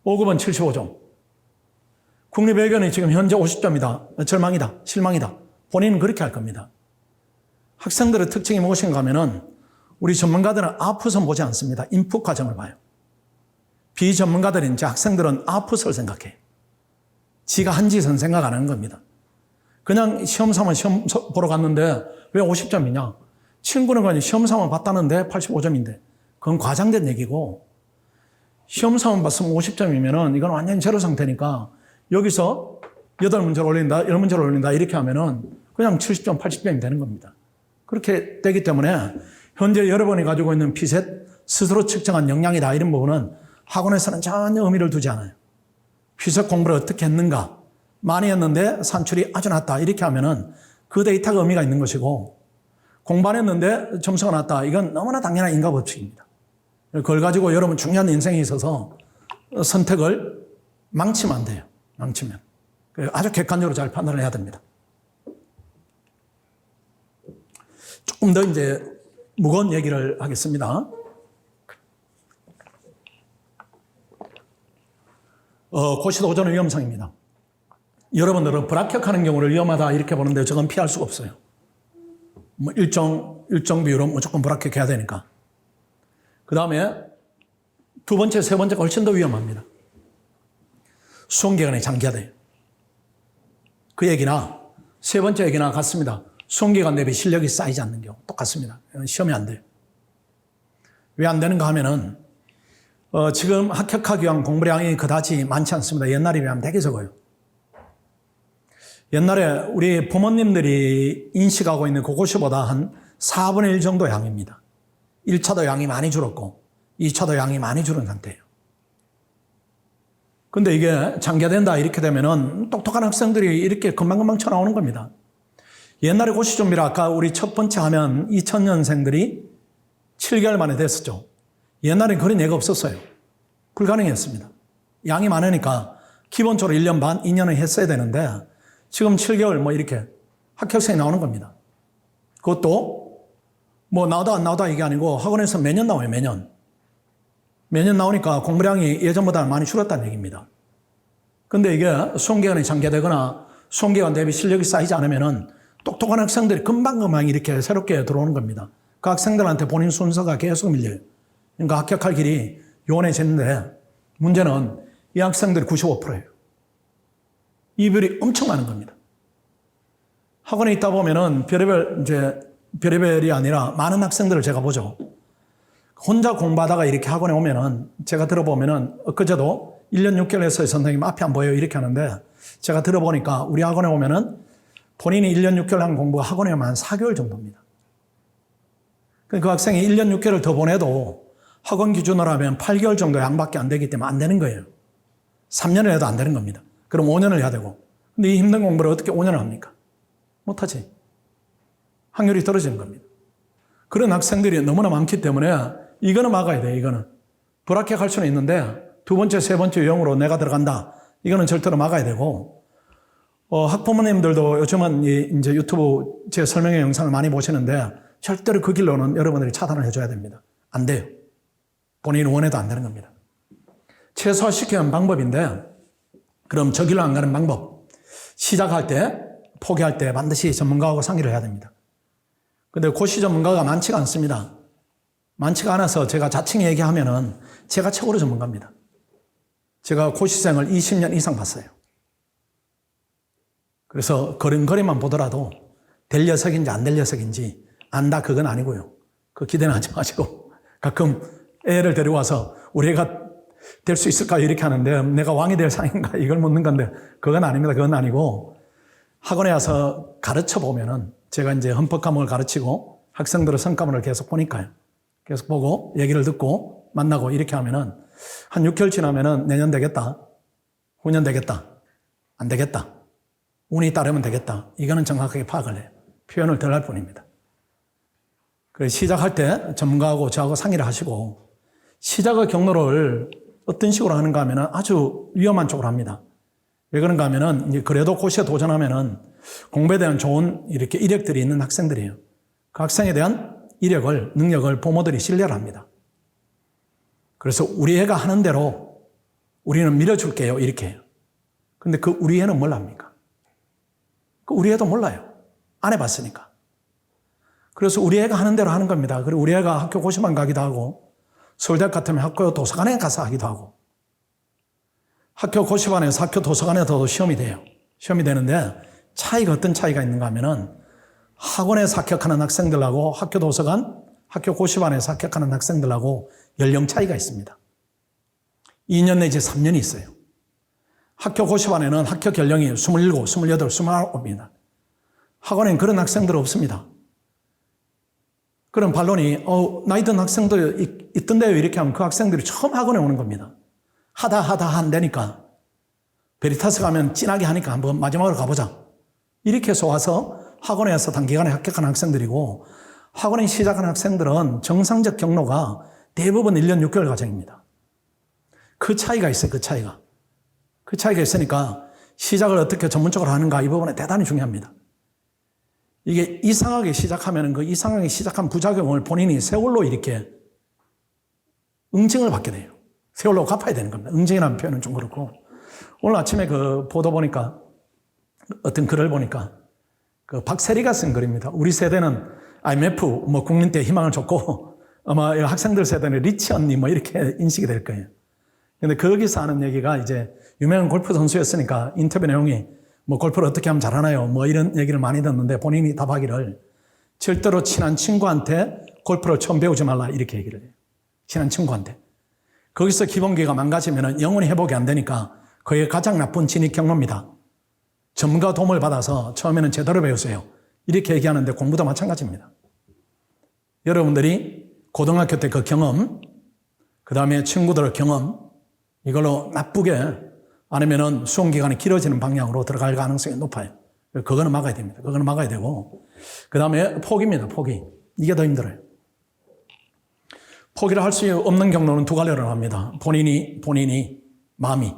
5급은 75점. 국립외교는 지금 현재 50점이다. 절망이다. 실망이다. 본인은 그렇게 할 겁니다. 학생들의 특징이 무엇인가 하면은 우리 전문가들은 아웃풋은 보지 않습니다. 인풋 과정을 봐요. 비전문가들인 이제 학생들은 아웃풋을 생각해요. 지가 한 짓은 생각 안 하는 겁니다. 그냥 시험 보러 갔는데 왜 50점이냐? 친구는 그냥 시험 봤다는데 85점인데 그건 과장된 얘기고 시험 봤으면 50점이면은 이건 완전히 제로 상태니까 여기서 8문제를 올린다, 10문제를 올린다 이렇게 하면은 그냥 70점, 80점이 되는 겁니다. 그렇게 되기 때문에 현재 여러분이 가지고 있는 피셋 스스로 측정한 역량이다 이런 부분은 학원에서는 전혀 의미를 두지 않아요. 피셋 공부를 어떻게 했는가? 많이 했는데 산출이 아주 낮다 이렇게 하면은 그 데이터가 의미가 있는 것이고 공부 안 했는데 점수가 낮다. 이건 너무나 당연한 인과 법칙입니다. 그걸 가지고 여러분 중요한 인생에 있어서 선택을 망치면 안 돼요. 망치면. 아주 객관적으로 잘 판단을 해야 됩니다. 조금 더 이제 무거운 얘기를 하겠습니다. 고시도 오전의 위험성입니다. 여러분들은 불합격하는 경우를 위험하다 이렇게 보는데 저건 피할 수가 없어요. 일정 비율은 무조건 불합격해야 되니까. 그 다음에 두 번째, 세 번째가 훨씬 더 위험합니다. 수험기간이 장기화돼요. 그 얘기나 세 번째 얘기나 같습니다. 수험기간 대비 실력이 쌓이지 않는 경우 똑같습니다. 시험이 안 돼요. 왜 안 되는가 하면은 지금 합격하기 위한 공부량이 그다지 많지 않습니다. 옛날에 비하면 되게 적어요. 옛날에 우리 부모님들이 인식하고 있는 그것보다 한 4분의 1 정도 양입니다. 1차도 양이 많이 줄었고 2차도 양이 많이 줄은 상태예요. 근데 이게 장기화된다 이렇게 되면은 똑똑한 학생들이 이렇게 금방금방 쳐나오는 겁니다. 옛날에 고시 준비를 아까 우리 첫 번째 하면 2000년생들이 7개월 만에 됐었죠. 옛날엔 그런 예가 없었어요. 불가능했습니다. 양이 많으니까 기본적으로 1년 반, 2년을 했어야 되는데 지금 7개월 뭐 이렇게 합격생이 나오는 겁니다. 그것도 뭐 나오다 안 나오다 이게 아니고 학원에서 매년 나와요, 매년. 매년 나오니까 공부량이 예전보다 많이 줄었다는 얘기입니다. 근데 이게 수험기간이 장기화되거나 수험기간 대비 실력이 쌓이지 않으면은 똑똑한 학생들이 금방금방 이렇게 새롭게 들어오는 겁니다. 그 학생들한테 본인 순서가 계속 밀려요. 그러니까 합격할 길이 요원해졌는데 문제는 이 학생들이 95%예요. 이별이 엄청 많은 겁니다. 학원에 있다 보면은 별의별이 아니라 많은 학생들을 제가 보죠. 혼자 공부하다가 이렇게 학원에 오면은 제가 들어보면은 엊그제도 1년 6개월에서 선생님 앞이 안 보여요 이렇게 하는데 제가 들어보니까 우리 학원에 오면은 본인이 1년 6개월 한 공부가 학원에 오면 한 4개월 정도입니다. 그 학생이 1년 6개월을 더 보내도 학원 기준으로 하면 8개월 정도 양밖에 안 되기 때문에 안 되는 거예요. 3년을 해도 안 되는 겁니다. 그럼 5년을 해야 되고. 근데 이 힘든 공부를 어떻게 5년을 합니까? 못하지. 확률이 떨어지는 겁니다. 그런 학생들이 너무나 많기 때문에 이거는 막아야 돼요. 이거는. 불합격할 수는 있는데 두 번째, 세 번째 유형으로 내가 들어간다. 이거는 절대로 막아야 되고 학부모님들도 요즘은 이제 유튜브 제 설명의 영상을 많이 보시는데 절대로 그 길로는 여러분들이 차단을 해줘야 됩니다. 안 돼요. 본인이 원해도 안 되는 겁니다. 최소화시키는 방법인데 그럼 저 길로 안 가는 방법. 시작할 때, 포기할 때 반드시 전문가하고 상의를 해야 됩니다. 근데 고시 전문가가 많지가 않습니다. 많지가 않아서 제가 자칭 얘기하면은 제가 최고로 전문가입니다. 제가 고시생을 20년 이상 봤어요. 그래서 걸음걸이만 보더라도 될 녀석인지 안 될 녀석인지 안다 그건 아니고요. 그 기대는 하지 마시고 가끔 애를 데려와서 우리 애가 될 수 있을까 이렇게 하는데 내가 왕이 될 상인가 이걸 묻는 건데 그건 아닙니다. 그건 아니고 학원에 와서 가르쳐 보면은 제가 이제 헌법 과목을 가르치고 학생들의 성과물을 계속 보니까요. 계속 보고 얘기를 듣고 만나고 이렇게 하면은 한 6개월 지나면은 내년 되겠다. 후년 되겠다. 안 되겠다. 운이 따르면 되겠다. 이거는 정확하게 파악을 해요. 표현을 덜 할 뿐입니다. 그래서 시작할 때 전문가하고 저하고 상의를 하시고 시작의 경로를 어떤 식으로 하는가 하면은 아주 위험한 쪽으로 합니다. 왜 그런가 하면은 이제 그래도 고시에 도전하면은 공부에 대한 좋은 이렇게 이력들이 있는 학생들이에요. 그 학생에 대한 이력을, 능력을 부모들이 신뢰를 합니다. 그래서 우리 애가 하는 대로 우리는 밀어줄게요. 이렇게 해요. 근데 그 우리 애는 뭘 합니까? 그 우리 애도 몰라요. 안 해봤으니까. 그래서 우리 애가 하는 대로 하는 겁니다. 그리고 우리 애가 학교 고시반 가기도 하고 서울대학 같으면 학교 도서관에 가서 하기도 하고 학교 고시반에서 학교 도서관에서도 시험이 돼요. 시험이 되는데 차이가 어떤 차이가 있는가 하면은 학원에서 합격하는 학생들하고 학교 도서관, 학교 고시반에서 합격하는 학생들하고 연령 차이가 있습니다. 2년 내지 3년이 있어요. 학교 고시반에는 합격 연령이 27, 28, 29입니다. 학원에는 그런 학생들 없습니다. 그런 반론이 나이 든 학생도 있던데요 이렇게 하면 그 학생들이 처음 학원에 오는 겁니다. 하다 안 되니까 베리타스 가면 진하게 하니까 한번 마지막으로 가보자. 이렇게 해서 와서 학원에서 단기간에 합격한 학생들이고 학원에 시작한 학생들은 정상적 경로가 대부분 1년 6개월 과정입니다. 그 차이가 있어요. 그 차이가 있으니까 시작을 어떻게 전문적으로 하는가 이 부분에 대단히 중요합니다. 이게 이상하게 시작하면 그 이상하게 시작한 부작용을 본인이 세월로 이렇게 응징을 받게 돼요. 세월로 갚아야 되는 겁니다. 응징이라는 표현은 좀 그렇고 오늘 아침에 그 보도 보니까 어떤 글을 보니까 그 박세리가 쓴 글입니다. 우리 세대는 IMF 국민 때 희망을 줬고 아마 학생들 세대는 리치 언니 이렇게 인식이 될 거예요. 근데 거기서 하는 얘기가 이제 유명한 골프 선수였으니까 인터뷰 내용이 골프를 어떻게 하면 잘하나요? 이런 얘기를 많이 듣는데 본인이 답하기를 절대로 친한 친구한테 골프를 처음 배우지 말라 이렇게 얘기를 해요. 친한 친구한테. 거기서 기본기가 망가지면 영원히 회복이 안 되니까 그게 가장 나쁜 진입 경로입니다. 전문가 도움을 받아서 처음에는 제대로 배우세요. 이렇게 얘기하는데 공부도 마찬가지입니다. 여러분들이 고등학교 때 그 경험, 그 다음에 친구들의 경험, 이걸로 나쁘게 아니면은 수험기간이 길어지는 방향으로 들어갈 가능성이 높아요. 그거는 막아야 됩니다. 그거는 막아야 되고. 그 다음에 포기입니다. 포기. 이게 더 힘들어요. 포기를 할 수 없는 경로는 두 가지로 합니다. 본인이 마음이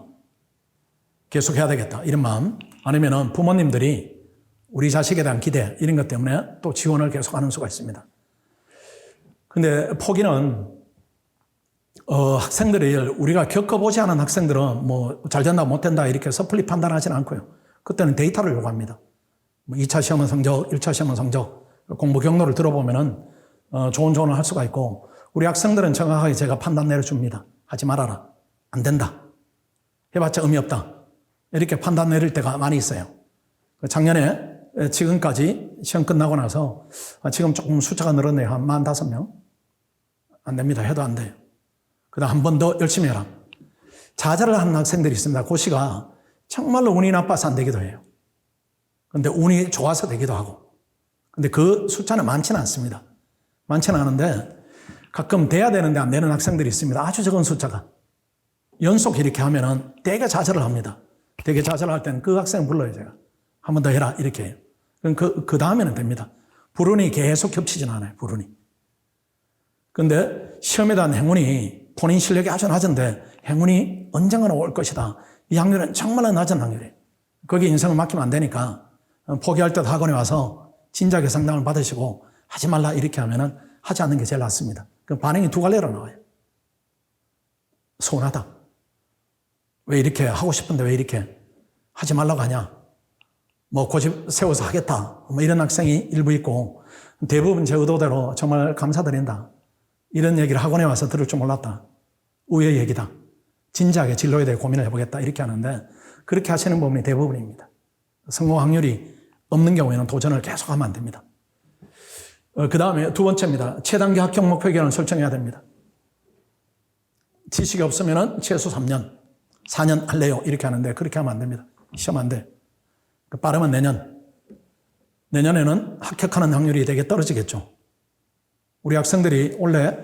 계속 해야 되겠다. 이런 마음. 아니면은 부모님들이 우리 자식에 대한 기대, 이런 것 때문에 또 지원을 계속 하는 수가 있습니다. 근데 포기는 학생들이 우리가 겪어보지 않은 학생들은 잘 된다 못 된다 이렇게 섣불리 판단하지는 않고요. 그때는 데이터를 요구합니다. 2차 시험은 성적, 1차 시험은 성적, 공부 경로를 들어보면은 좋은 조언을 할 수가 있고 우리 학생들은 정확하게 제가 판단 내려줍니다. 하지 말아라. 안 된다. 해봤자 의미 없다. 이렇게 판단 내릴 때가 많이 있어요. 작년에 지금까지 시험 끝나고 나서 지금 조금 숫자가 늘었네요. 한 45명. 안 됩니다. 해도 안 돼요. 그 다음 한 번 더 열심히 해라. 자잘을 하는 학생들이 있습니다. 고시가 정말로 운이 나빠서 안 되기도 해요. 근데 운이 좋아서 되기도 하고. 근데 그 숫자는 많지는 않습니다. 많지는 않은데 가끔 돼야 되는데 안 되는 학생들이 있습니다. 아주 적은 숫자가. 연속 이렇게 하면은 되게 좌절을 합니다. 되게 좌절을 할 때는 그 학생 불러요, 제가. 한 번 더 해라, 이렇게 해요. 그럼 그 다음에는 됩니다. 불운이 계속 겹치진 않아요, 불운이. 근데 시험에 대한 행운이 본인 실력이 아주 낮은데 행운이 언젠가는 올 것이다. 이 확률은 정말로 낮은 확률이에요. 거기에 인생을 맡기면 안 되니까 포기할 때도 학원에 와서 진작에 상담을 받으시고 하지 말라 이렇게 하면은 하지 않는 게 제일 낫습니다. 그 반응이 두 갈래로 나와요. 서운하다. 왜 이렇게 하고 싶은데 왜 이렇게 하지 말라고 하냐. 뭐 고집 세워서 하겠다. 뭐 이런 학생이 일부 있고 대부분 제 의도대로 정말 감사드린다. 이런 얘기를 학원에 와서 들을 줄 몰랐다. 우의 얘기다. 진지하게 진로에 대해 고민을 해보겠다. 이렇게 하는데 그렇게 하시는 부분이 대부분입니다. 성공 확률이 없는 경우에는 도전을 계속하면 안 됩니다. 그 다음에 두 번째입니다. 최단기 합격 목표 기간을 설정해야 됩니다. 지식이 없으면 최소 3년, 4년 할래요. 이렇게 하는데 그렇게 하면 안 됩니다. 시험 안 돼. 빠르면 내년. 내년에는 합격하는 확률이 되게 떨어지겠죠. 우리 학생들이 원래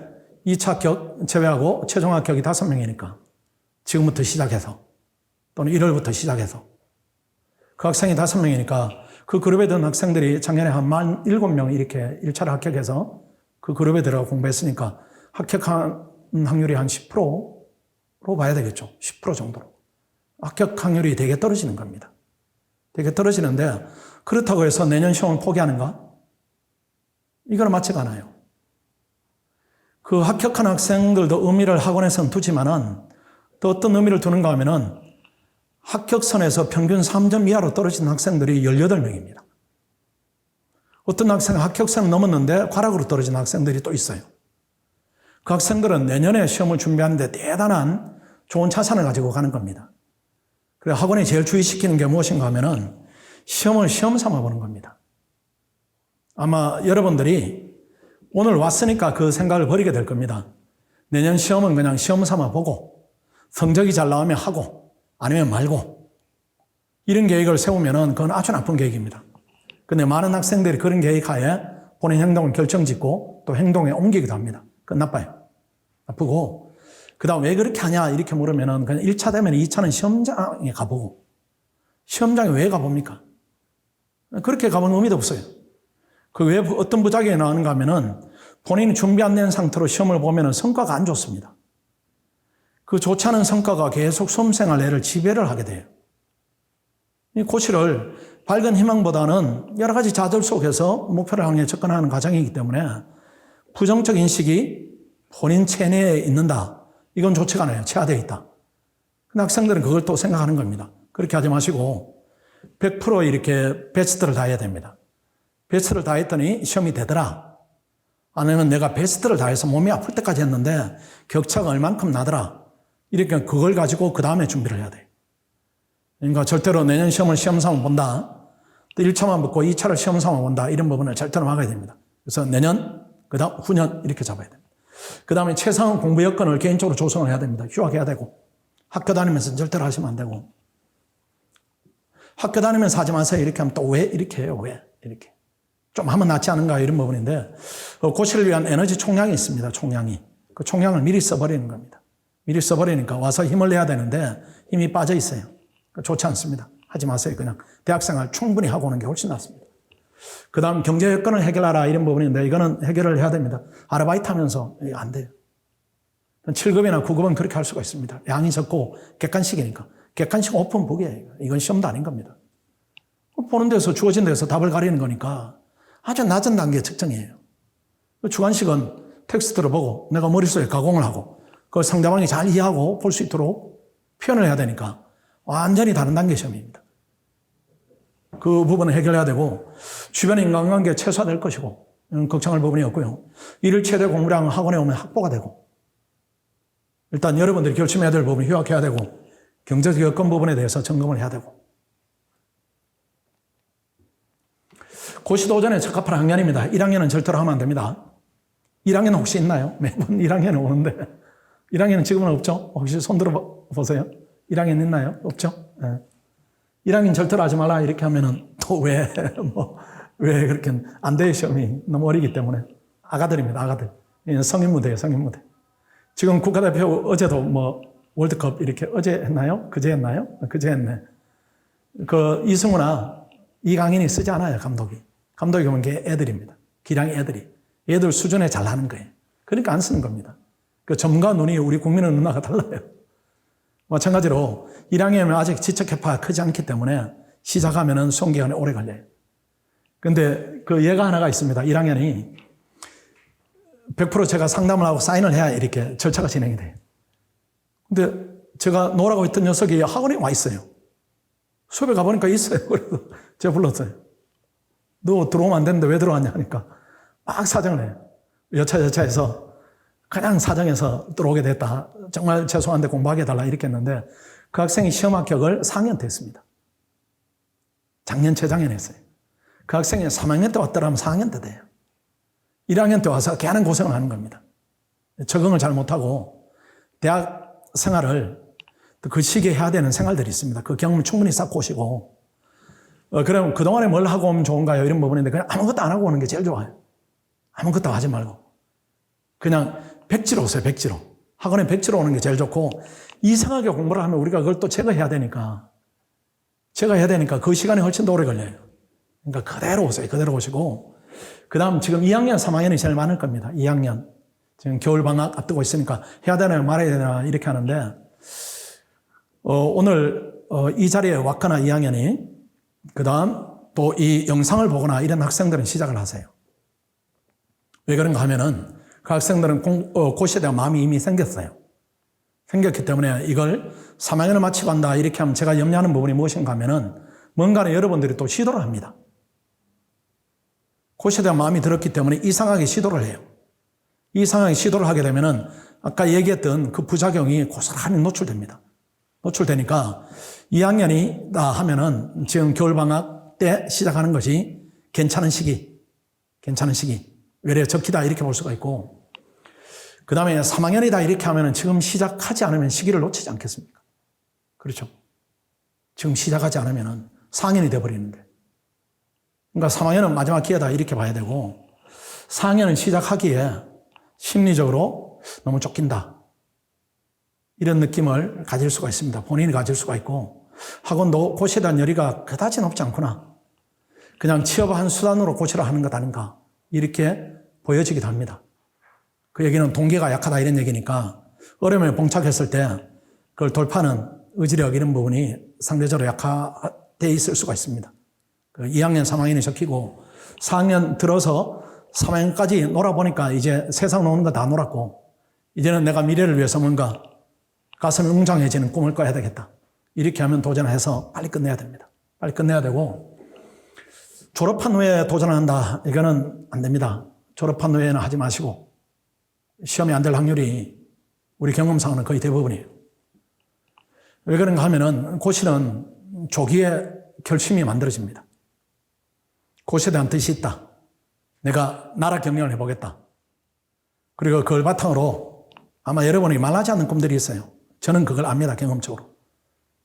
2차 합격 제외하고 최종 합격이 5명이니까 지금부터 시작해서 또는 1월부터 시작해서 그 학생이 5명이니까 그 그룹에 든 학생들이 작년에 한 17명 이렇게 1차를 합격해서 그 그룹에 들어가 공부했으니까 합격한 확률이 한 10%로 봐야 되겠죠. 10% 정도로. 합격 확률이 되게 떨어지는 겁니다. 되게 떨어지는데 그렇다고 해서 내년 시험을 포기하는가? 이거는 맞지가 않아요. 그 합격한 학생들도 의미를 학원에서는 두지만은 또 어떤 의미를 두는가 하면은 합격선에서 평균 3점 이하로 떨어진 학생들이 18명입니다. 어떤 학생은 합격선을 넘었는데 과락으로 떨어진 학생들이 또 있어요. 그 학생들은 내년에 시험을 준비하는데 대단한 좋은 자산을 가지고 가는 겁니다. 그래서 학원이 제일 주의시키는 게 무엇인가 하면은 시험을 시험 삼아 보는 겁니다. 아마 여러분들이 오늘 왔으니까 그 생각을 버리게 될 겁니다. 내년 시험은 그냥 시험 삼아 보고 성적이 잘 나오면 하고 아니면 말고 이런 계획을 세우면은 그건 아주 나쁜 계획입니다. 근데 많은 학생들이 그런 계획하에 본인 행동을 결정짓고 또 행동에 옮기기도 합니다. 그건 나빠요. 나쁘고 그 다음 왜 그렇게 하냐 이렇게 물으면은 그냥 1차 되면 2차는 시험장에 가보고 시험장에 왜 가봅니까? 그렇게 가본 의미도 없어요. 그 왜 어떤 부작용이 나오는가 하면은 본인이 준비 안 된 상태로 시험을 보면은 성과가 안 좋습니다. 그 좋지 않은 성과가 계속 수험생활 내를 지배를 하게 돼요. 이 고시를 밝은 희망보다는 여러 가지 좌절 속에서 목표를 향해 접근하는 과정이기 때문에 부정적 인식이 본인 체내에 있는다. 이건 좋지가 않아요. 체화되어 있다. 근데 학생들은 그걸 또 생각하는 겁니다. 그렇게 하지 마시고 100% 이렇게 베스트를 다해야 됩니다. 베스트를 다했더니 시험이 되더라. 아니면 내가 베스트를 다해서 몸이 아플 때까지 했는데 격차가 얼만큼 나더라. 이렇게 그걸 가지고 그 다음에 준비를 해야 돼요. 그러니까 절대로 내년 시험을 시험 삼아 본다. 또 1차만 붙고 2차를 시험 삼아 본다. 이런 부분을 절대로 막아야 됩니다. 그래서 내년, 그 다음 후년 이렇게 잡아야 됩니다. 그 다음에 최상의 공부 여건을 개인적으로 조성을 해야 됩니다. 휴학해야 되고 학교 다니면서 절대로 하시면 안 되고 학교 다니면서 하지 마세요. 이렇게 하면 또 왜 이렇게 해요? 왜 이렇게 좀 하면 낫지 않은가 이런 부분인데 고시를 위한 에너지 총량이 있습니다. 총량이 그 총량을 미리 써버리는 겁니다. 미리 써버리니까 와서 힘을 내야 되는데 힘이 빠져 있어요. 좋지 않습니다. 하지 마세요. 그냥 대학생활 충분히 하고 오는 게 훨씬 낫습니다. 그 다음 경제 여건을 해결하라 이런 부분인데 이거는 해결을 해야 됩니다. 아르바이트 하면서 안 돼요. 7급이나 9급은 그렇게 할 수가 있습니다. 양이 적고 객관식이니까. 객관식 오픈북이에요. 이건 시험도 아닌 겁니다. 보는 데서 주어진 데서 답을 가리는 거니까 아주 낮은 단계 측정이에요. 주관식은 텍스트를 보고 내가 머릿속에 가공을 하고 그걸 상대방이 잘 이해하고 볼 수 있도록 표현을 해야 되니까 완전히 다른 단계 시험입니다. 그 부분을 해결해야 되고 주변의 인간관계 최소화될 것이고 걱정할 부분이 없고요. 일일 최대 공부량 학원에 오면 확보가 되고 일단 여러분들이 결심해야 될 부분이 휴학해야 되고 경제적 여건 부분에 대해서 점검을 해야 되고 고시 도전에 적합한 학년입니다. 1학년은 절대로 하면 안 됩니다. 1학년 혹시 있나요? 매번 1학년에 오는데 1학년은 지금은 없죠? 혹시 손 들어 보세요. 1학년 있나요? 없죠? 네. 1학년 절대로 하지 말라 이렇게 하면은 또 왜 그렇게 안 돼요? 시험이 너무 어리기 때문에. 아가들입니다. 아가들. 성인 무대예요. 성인 무대. 지금 국가대표 어제도 뭐 월드컵 이렇게 어제 했나요? 그제 했나요? 그제 했네. 그 이승우나 이강인이 쓰지 않아요. 감독이 보면 게 애들입니다. 기량이 애들이. 애들 수준에 잘 나는 거예요. 그러니까 안 쓰는 겁니다. 그 점과 눈이 우리 국민의 눈하고 달라요. 마찬가지로 1학년이면 아직 지적 해파가 크지 않기 때문에 시작하면은 수험 기간이 오래 걸려요. 근데 그 예가 하나가 있습니다. 1학년이 100% 제가 상담을 하고 사인을 해야 이렇게 절차가 진행이 돼요. 근데 제가 노라고 했던 녀석이 학원에 와 있어요. 수업에 가보니까 있어요. 그래서 제가 불렀어요. 너 들어오면 안 되는데 왜 들어왔냐 하니까 막 사정을 해요. 여차여차해서 그냥 사정해서 들어오게 됐다. 정말 죄송한데 공부하게 해달라 이렇게 했는데 그 학생이 시험 합격을 4학년 때 했습니다. 작년, 재작년에 했어요. 그 학생이 3학년 때 왔더라면 4학년 때 돼요. 1학년 때 와서 걔는 고생을 하는 겁니다. 적응을 잘 못하고 대학 생활을 그 시기에 해야 되는 생활들이 있습니다. 그 경험을 충분히 쌓고 오시고 그럼 그동안에 뭘 하고 오면 좋은가요? 이런 부분인데 그냥 아무것도 안 하고 오는 게 제일 좋아요. 아무것도 하지 말고 그냥 백지로 오세요. 백지로. 학원에 백지로 오는 게 제일 좋고 이상하게 공부를 하면 우리가 그걸 또 제거해야 되니까 그 시간이 훨씬 더 오래 걸려요. 그러니까 그대로 오세요. 그대로 오시고 그 다음 지금 2학년, 3학년이 제일 많을 겁니다. 2학년. 지금 겨울방학 앞두고 있으니까 해야 되나 말아야 되나 이렇게 하는데 오늘 이 자리에 왔거나 2학년이 그 다음 또 이 영상을 보거나 이런 학생들은 시작을 하세요. 왜 그런가 하면은 그 학생들은 고시에 대한 마음이 이미 생겼어요. 생겼기 때문에 이걸 3학년을 마치고 한다 이렇게 하면 제가 염려하는 부분이 무엇인가 하면은 뭔가는 여러분들이 또 시도를 합니다. 고시에 대한 마음이 들었기 때문에 이상하게 시도를 해요. 이상하게 시도를 하게 되면은 아까 얘기했던 그 부작용이 고스란히 노출됩니다. 노출되니까 2학년이다 하면은 지금 겨울방학 때 시작하는 것이 괜찮은 시기. 외래 적기다 이렇게 볼 수가 있고 그 다음에 3학년이다 이렇게 하면은 지금 시작하지 않으면 시기를 놓치지 않겠습니까? 그렇죠. 지금 시작하지 않으면은 4학년이 돼버리는데 그러니까 3학년은 마지막 기회다 이렇게 봐야 되고 4학년은 시작하기에 심리적으로 너무 쫓긴다. 이런 느낌을 가질 수가 있습니다. 본인이 가질 수가 있고 학원도 고시에 대한 열의가 그다지 높지 않구나. 그냥 취업한 수단으로 고시를 하는 것 아닌가. 이렇게 보여지기도 합니다. 그 얘기는 동기가 약하다 이런 얘기니까 어려움에 봉착했을 때 그걸 돌파하는 의지력 이런 부분이 상대적으로 약화되어 있을 수가 있습니다. 2학년, 3학년이 적히고 4학년 들어서 3학년까지 놀아보니까 이제 세상 노는 거 다 놀았고 이제는 내가 미래를 위해서 뭔가 가슴이 웅장해지는 꿈을 꿔야 되겠다. 이렇게 하면 도전해서 빨리 끝내야 됩니다. 빨리 끝내야 되고 졸업한 후에 도전한다. 이거는 안 됩니다. 졸업한 후에는 하지 마시고 시험이 안 될 확률이 우리 경험상으로는 거의 대부분이에요. 왜 그런가 하면은 고시는 조기에 결심이 만들어집니다. 고시에 대한 뜻이 있다. 내가 나라 경영을 해보겠다. 그리고 그걸 바탕으로 아마 여러분이 말하지 않는 꿈들이 있어요. 저는 그걸 압니다. 경험적으로.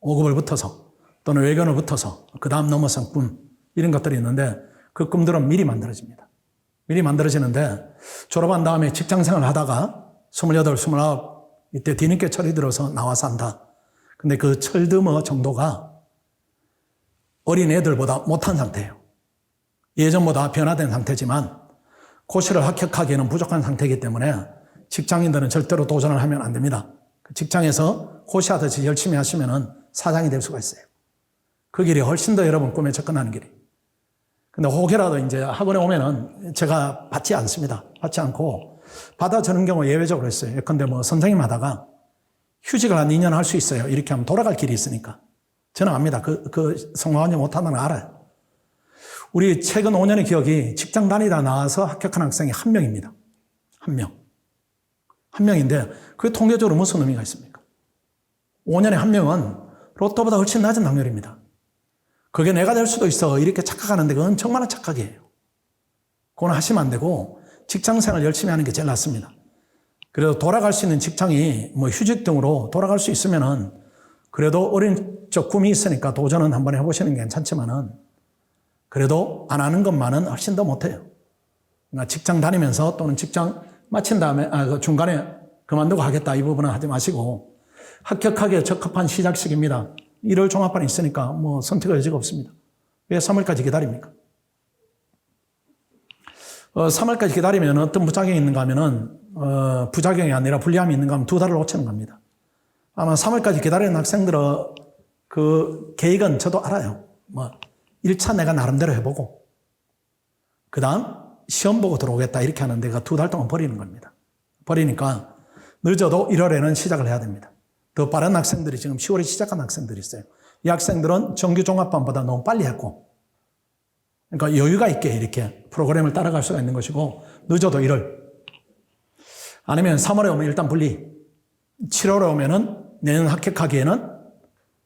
5급을 붙어서 또는 외견을 붙어서 그 다음 넘어선 꿈 이런 것들이 있는데 그 꿈들은 미리 만들어집니다. 미리 만들어지는데 졸업한 다음에 직장생활을 하다가 28, 29 이때 뒤늦게 철이 들어서 나와서 한다. 근데 그 철드머 정도가 어린 애들보다 못한 상태예요. 예전보다 변화된 상태지만 고시를 합격하기에는 부족한 상태이기 때문에 직장인들은 절대로 도전을 하면 안 됩니다. 직장에서 고시하듯이 열심히 하시면 사장이 될 수가 있어요. 그 길이 훨씬 더 여러분 꿈에 접근하는 길이. 근데 혹여라도 이제 학원에 오면은 제가 받지 않습니다. 받지 않고 받아주는 경우 예외적으로 했어요. 예컨대 뭐 선생님 하다가 휴직을 한 2년 할 수 있어요. 이렇게 하면 돌아갈 길이 있으니까. 저는 압니다. 성공하지 못한다는 걸 알아요. 우리 최근 5년의 기억이 직장 다니다 나와서 합격한 학생이 1명입니다. 1명. 1명인데 그게 통계적으로 무슨 의미가 있습니까? 5년에 1명은 로또보다 훨씬 낮은 확률입니다. 그게 내가 될 수도 있어 이렇게 착각하는데 그건 정말 착각이에요. 그건 하시면 안 되고 직장생활 열심히 하는 게 제일 낫습니다. 그래도 돌아갈 수 있는 직장이 뭐 휴직 등으로 돌아갈 수 있으면은 그래도 어린 적 꿈이 있으니까 도전은 한번 해보시는 게 괜찮지만은 그래도 안 하는 것만은 훨씬 더 못해요. 그러니까 직장 다니면서 또는 직장 마친 다음에 그 중간에 그만두고 하겠다 이 부분은 하지 마시고 합격하기에 적합한 시작 시기입니다. 1월 종합반이 있으니까 뭐 선택의 여지가 없습니다. 왜 3월까지 기다립니까? 3월까지 기다리면 어떤 부작용이 있는가 하면은 부작용이 아니라 불리함이 있는가 하면 2달을 놓치는 겁니다. 아마 3월까지 기다리는 학생들의 그 계획은 저도 알아요. 뭐 1차 내가 나름대로 해보고 그 다음 시험 보고 들어오겠다 이렇게 하는 데가 2달 동안 버리는 겁니다. 버리니까 늦어도 1월에는 시작을 해야 됩니다. 더 빠른 학생들이 지금 10월에 시작한 학생들이 있어요. 이 학생들은 정규 종합반보다 너무 빨리 했고 그러니까 여유가 있게 이렇게 프로그램을 따라갈 수가 있는 것이고 늦어도 1월 아니면 3월에 오면 일단 분리 7월에 오면은 내년 합격하기에는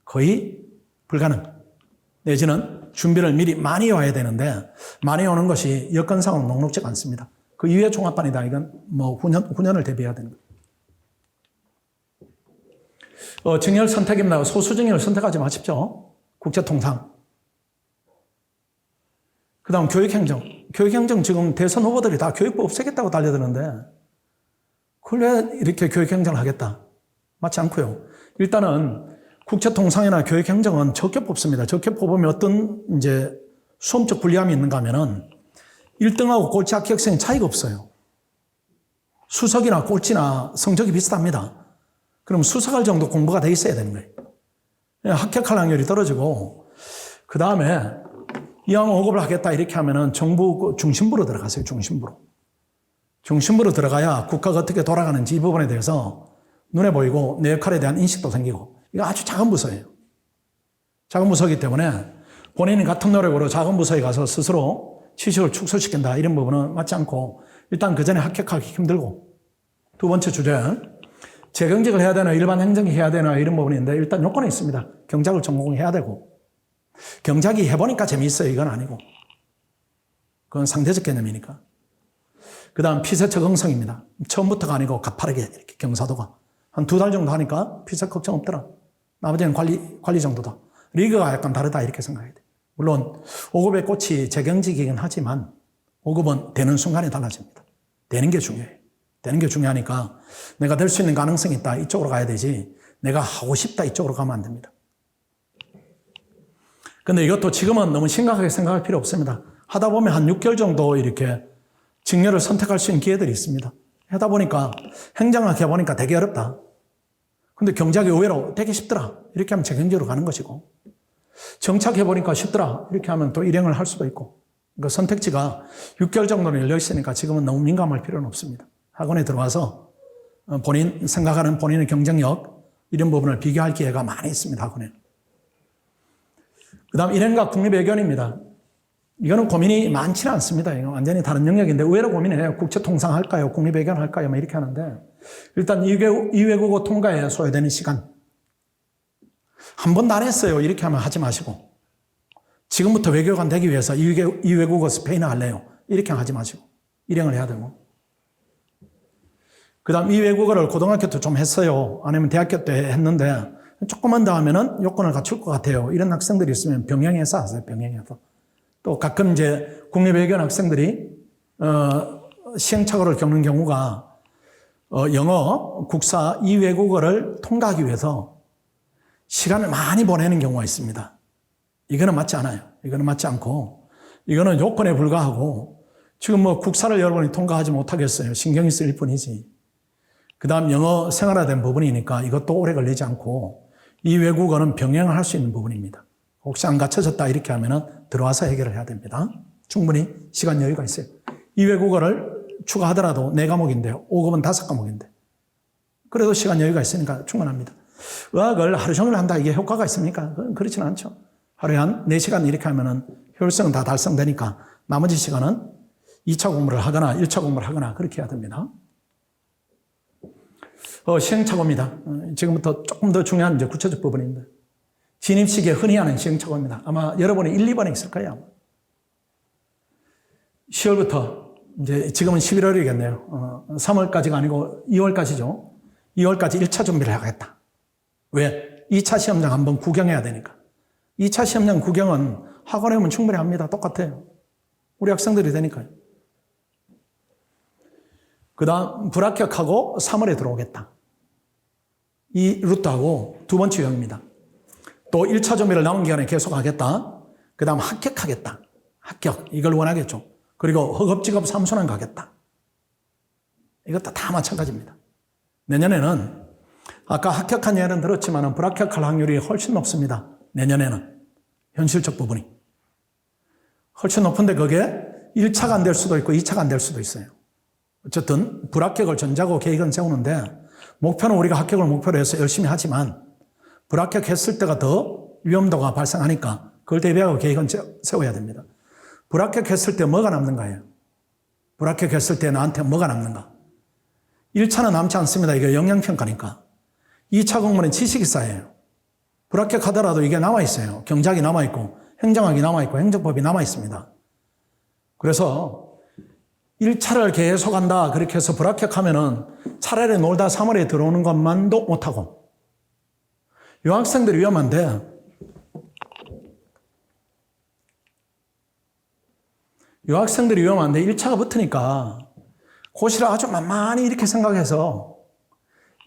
거의 불가능 내지는 준비를 미리 많이 와야 되는데 많이 오는 것이 여건상으로 녹록지가 않습니다. 그 이후에 종합반이다 이건 뭐 후년을 대비해야 되는 거예요. 증열 선택입니다. 소수 증열 선택하지 마십시오. 국제통상. 그 다음 교육행정. 교육행정 지금 대선 후보들이 다 교육부 없애겠다고 달려드는데 그걸 왜 이렇게 교육행정을 하겠다? 맞지 않고요. 일단은 국제통상이나 교육행정은 적게 뽑습니다. 적게 뽑으면 어떤 이제 수험적 불리함이 있는가 하면은 1등하고 꼴찌 합격생이 차이가 없어요. 수석이나 꼴찌나 성적이 비슷합니다. 그럼 수석할 정도 공부가 돼 있어야 되는 거예요. 합격할 확률이 떨어지고 그 다음에 이왕 5급을 하겠다 이렇게 하면은 정부 중심부로 들어가세요. 중심부로 들어가야 국가가 어떻게 돌아가는지 이 부분에 대해서 눈에 보이고 내 역할에 대한 인식도 생기고 이거 아주 작은 부서예요. 작은 부서이기 때문에 본인이 같은 노력으로 작은 부서에 가서 스스로 취직을 축소시킨다 이런 부분은 맞지 않고 일단 그 전에 합격하기 힘들고 두 번째 주제 재경직을 해야 되나 일반 행정이 해야 되나 이런 부분인데 일단 요건이 있습니다. 경작을 전공해야 되고 경작이 해보니까 재미있어요. 이건 아니고 그건 상대적 개념이니까 그 다음 피세 적응성입니다. 처음부터가 아니고 가파르게 이렇게 경사도가 한 2달 정도 하니까 피세 걱정 없더라. 나머지는 관리 정도다. 리그가 약간 다르다 이렇게 생각해야 돼. 물론 5급의 꽃이 재경직이긴 하지만 5급은 되는 순간에 달라집니다. 되는 게 중요해요. 되는 게 중요하니까 내가 될 수 있는 가능성이 있다. 이쪽으로 가야 되지. 내가 하고 싶다. 이쪽으로 가면 안 됩니다. 근데 이것도 지금은 너무 심각하게 생각할 필요 없습니다. 하다 보면 한 6개월 정도 이렇게 직렬을 선택할 수 있는 기회들이 있습니다. 하다 보니까 행정학 해보니까 되게 어렵다. 근데 경작이 의외로 되게 쉽더라. 이렇게 하면 재경직으로 가는 것이고 정착해보니까 쉽더라. 이렇게 하면 또 일행을 할 수도 있고 그러니까 선택지가 6개월 정도는 열려 있으니까 지금은 너무 민감할 필요는 없습니다. 학원에 들어와서 본인 생각하는 본인의 경쟁력 이런 부분을 비교할 기회가 많이 있습니다. 학원에는. 그 다음 일행과 국립외교원입니다. 이거는 고민이 많지는 않습니다. 이거 완전히 다른 영역인데 의외로 고민해요. 국제통상 할까요? 국립외교원 할까요? 뭐 이렇게 하는데 일단 이외국어 통과에 소요되는 시간 한 번도 안 했어요. 이렇게 하면 하지 마시고 지금부터 외교관 되기 위해서 이외국어 스페인어 할래요. 이렇게 하지 마시고 일행을 해야 되고 그 다음 이외국어를 고등학교 때 좀 했어요. 아니면 대학교 때 했는데 조금만 더 하면은 요건을 갖출 것 같아요. 이런 학생들이 있으면 병행해서 하세요. 병행해서. 또 가끔 이제 국립외교원 학생들이 시행착오를 겪는 경우가 영어, 국사, 이외국어를 통과하기 위해서 시간을 많이 보내는 경우가 있습니다. 이거는 맞지 않아요. 이거는 맞지 않고 이거는 요건에 불과하고 지금 뭐 국사를 여러분이 통과하지 못하겠어요. 신경이 쓰일 뿐이지. 그 다음 영어 생활화된 부분이니까 이것도 오래 걸리지 않고 이 외국어는 병행을 할 수 있는 부분입니다. 혹시 안 갖춰졌다 이렇게 하면은 들어와서 해결을 해야 됩니다. 충분히 시간 여유가 있어요. 이 외국어를 추가하더라도 4과목인데요. 5급은 5과목인데. 그래도 시간 여유가 있으니까 충분합니다. 의학을 하루 종일 한다 이게 효과가 있습니까? 그렇지는 않죠. 하루에 한 4시간 이렇게 하면은 효율성은 다 달성되니까 나머지 시간은 2차 공부를 하거나 1차 공부를 하거나 그렇게 해야 됩니다. 시행착오입니다. 지금부터 조금 더 중요한 이제 구체적 부분입니다. 진입식에 흔히 하는 시행착오입니다. 아마 여러분이 1, 2번에 있을 거예요. 10월부터 이제 지금은 11월이겠네요. 3월까지가 아니고 2월까지죠. 2월까지 1차 준비를 하겠다. 왜? 2차 시험장 한번 구경해야 되니까. 2차 시험장 구경은 학원에 오면 충분히 합니다. 똑같아요. 우리 학생들이 되니까요. 그 다음 불합격하고 3월에 들어오겠다. 이 루트하고 두 번째 유형입니다. 또 1차 준비를 남은 기간에 계속 하겠다. 그 다음 합격하겠다. 합격. 이걸 원하겠죠. 그리고 허겁지겁 삼순환 가겠다. 이것도 다 마찬가지입니다. 내년에는 아까 합격한 예는 들었지만 불합격할 확률이 훨씬 높습니다. 내년에는. 현실적 부분이. 훨씬 높은데 그게 1차가 안 될 수도 있고 2차가 안 될 수도 있어요. 어쨌든 불합격을 전제하고 계획은 세우는데 목표는 우리가 합격을 목표로 해서 열심히 하지만 불합격했을 때가 더 위험도가 발생하니까 그걸 대비하고 계획은 세워야 됩니다. 불합격했을 때 뭐가 남는가요? 불합격했을 때 나한테 뭐가 남는가? 1차는 남지 않습니다. 이게 영양평가니까. 2차 공부는 지식이 쌓여요. 불합격하더라도 이게 남아있어요. 경작이 남아있고 행정학이 남아있고 행정법이 남아있습니다. 그래서 1차를 계속한다 그렇게 해서 불합격하면은 차라리 놀다 3월에 들어오는 것만도 못하고 여학생들이 위험한데 여학생들이 위험한데 1차가 붙으니까 고시를 아주 만만히 이렇게 생각해서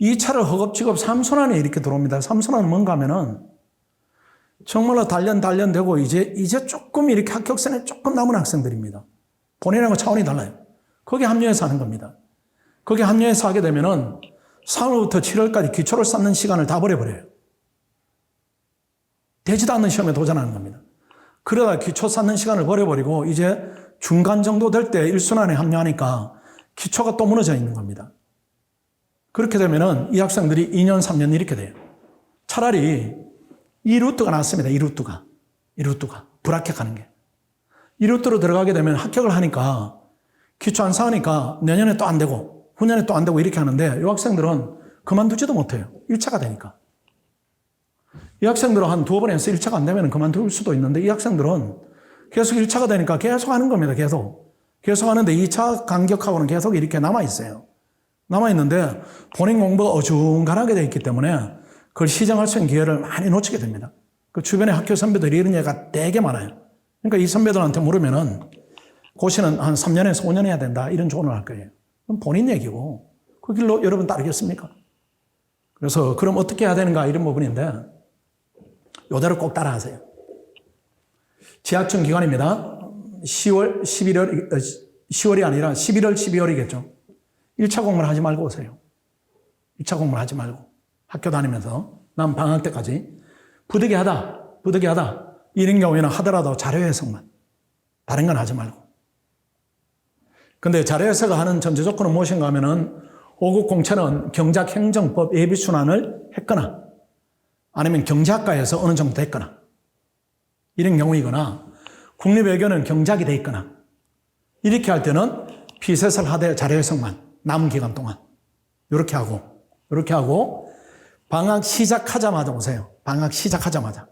2차를 허겁지겁 3순환에 이렇게 들어옵니다. 3순환은 뭔가 하면은 정말로 단련되고 이제 조금 이렇게 합격선에 조금 남은 학생들입니다. 본인하고 차원이 달라요. 거기에 합류해서 하는 겁니다. 거기에 합류해서 하게 되면은 3월부터 7월까지 기초를 쌓는 시간을 다 버려버려요. 되지도 않는 시험에 도전하는 겁니다. 그러다 기초 쌓는 시간을 버려버리고 이제 중간 정도 될 때 1순환에 합류하니까 기초가 또 무너져 있는 겁니다. 그렇게 되면은 이 학생들이 2년, 3년 이렇게 돼요. 차라리 이 루트가 낫습니다. 이 루트가. 불합격하는 게. 이 루트로 들어가게 되면 합격을 하니까 기초 안 쌓으니까 내년에 또 안 되고 후년에 또 안 되고 이렇게 하는데 이 학생들은 그만두지도 못해요. 1차가 되니까. 이 학생들은 한 두어 번 해서 1차가 안 되면 그만둘 수도 있는데 이 학생들은 계속 1차가 되니까 계속 하는 겁니다. 계속 하는데 2차 간격하고는 계속 이렇게 남아있어요. 남아있는데 본인 공부가 어중간하게 되어 있기 때문에 그걸 시정할 수 있는 기회를 많이 놓치게 됩니다. 그 주변에 학교 선배들이 이런 얘기가 되게 많아요. 그러니까 이 선배들한테 물으면은 고시는 한 3년에서 5년 해야 된다 이런 조언을 할 거예요. 그럼 본인 얘기고 그 길로 여러분 따르겠습니까? 그래서 그럼 어떻게 해야 되는가 이런 부분인데 이대로 꼭 따라하세요. 재학증 기간입니다. 10월, 11월, 10월이 아니라 11월, 12월이겠죠. 1차 공부를 하지 말고 오세요. 1차 공부를 하지 말고 학교 다니면서 난 방학 때까지 부득이하다 이런 경우에는 하더라도 자료 해석만 다른 건 하지 말고. 근데 자료 해석을 하는 전제 조건은 무엇인가 하면은 5급 공채는 경작행정법 예비순환을 했거나 아니면 경제학과에서 어느 정도 됐거나 이런 경우이거나 국립외교는 경작이 돼 있거나 이렇게 할 때는 피셋을 하되 자료 해석만 남은 기간 동안 이렇게 하고 방학 시작하자마자 오세요. 방학 시작하자마자.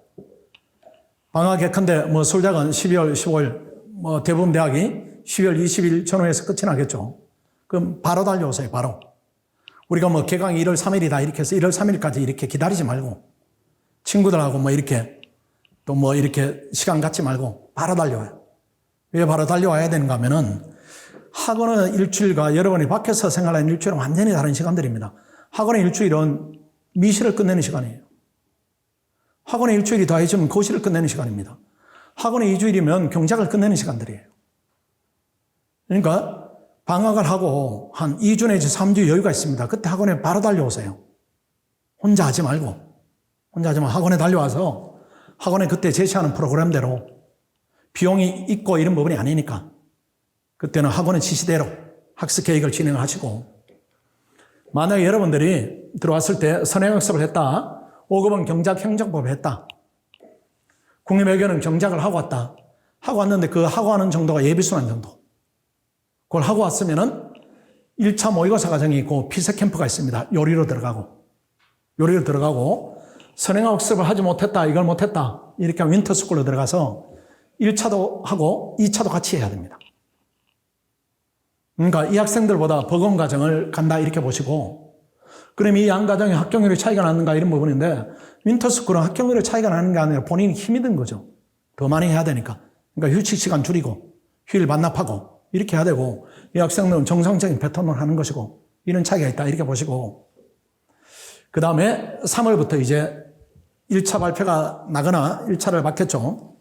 방학 예컨대 뭐 술작은 12월, 15일 뭐 대부분 대학이 12월 20일 전후에서 끝이 나겠죠. 그럼 바로 달려오세요. 바로. 우리가 뭐 개강이 1월 3일이다 이렇게 해서 1월 3일까지 이렇게 기다리지 말고 친구들하고 뭐 이렇게 또 뭐 이렇게 시간 갖지 말고 바로 달려와요. 왜 바로 달려와야 되는가 하면은 학원은 일주일과 여러분이 밖에서 생활하는 일주일은 완전히 다른 시간들입니다. 학원의 일주일은 미시를 끝내는 시간이에요. 학원의 일주일이 더해지면 고시를 끝내는 시간입니다. 학원의 2주일이면 경작을 끝내는 시간들이에요. 그러니까 방학을 하고 한 2주 내지 3주 여유가 있습니다. 그때 학원에 바로 달려오세요. 혼자 하지 말고 학원에 달려와서 학원에 그때 제시하는 프로그램대로 비용이 있고 이런 부분이 아니니까 그때는 학원의 지시대로 학습 계획을 진행하시고 만약에 여러분들이 들어왔을 때 선행학습을 했다. 5급은 경작행정법을 했다. 국립외교는 경작을 하고 왔다. 하고 왔는데 그 하고 하는 정도가 예비순환 정도. 그걸 하고 왔으면은 1차 모의고사 과정이 있고 피세 캠프가 있습니다. 요리로 들어가고 선행학습을 하지 못했다. 이걸 못했다. 이렇게 하면 윈터스쿨로 들어가서 1차도 하고 2차도 같이 해야 됩니다. 그러니까 이 학생들보다 버거운 과정을 간다 이렇게 보시고, 그럼 이 양 가정의 합격률이 차이가 나는가 이런 부분인데, 윈터스쿨은 합격률의 차이가 나는 게 아니라 본인이 힘이 든 거죠. 더 많이 해야 되니까. 그러니까 휴식 시간 줄이고 휴일 반납하고 이렇게 해야 되고, 이 학생들은 정상적인 패턴을 하는 것이고, 이런 차이가 있다 이렇게 보시고, 그 다음에 3월부터 이제 1차 발표가 나거나 1차를 받겠죠.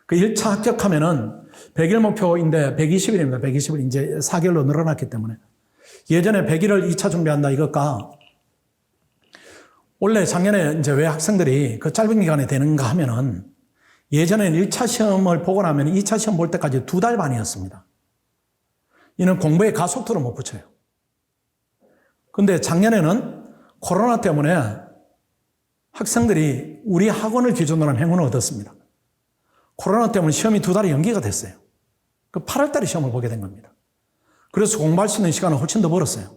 그 1차 합격하면은 100일 목표인데 120일입니다. 120일 이제 4개월로 늘어났기 때문에. 예전에 100일을 2차 준비한다 이것과, 원래 작년에 이제 왜 학생들이 그 짧은 기간에 되는가 하면은, 예전에는 1차 시험을 보고 나면 2차 시험 볼 때까지 2달 반이었습니다. 이는 공부에 가속도를 못 붙여요. 근데 작년에는 코로나 때문에 학생들이 우리 학원을 기준으로 한 행운을 얻었습니다. 코로나 때문에 시험이 2달이 연기가 됐어요. 그 8월 달에 시험을 보게 된 겁니다. 그래서 공부할 수 있는 시간을 훨씬 더 벌었어요.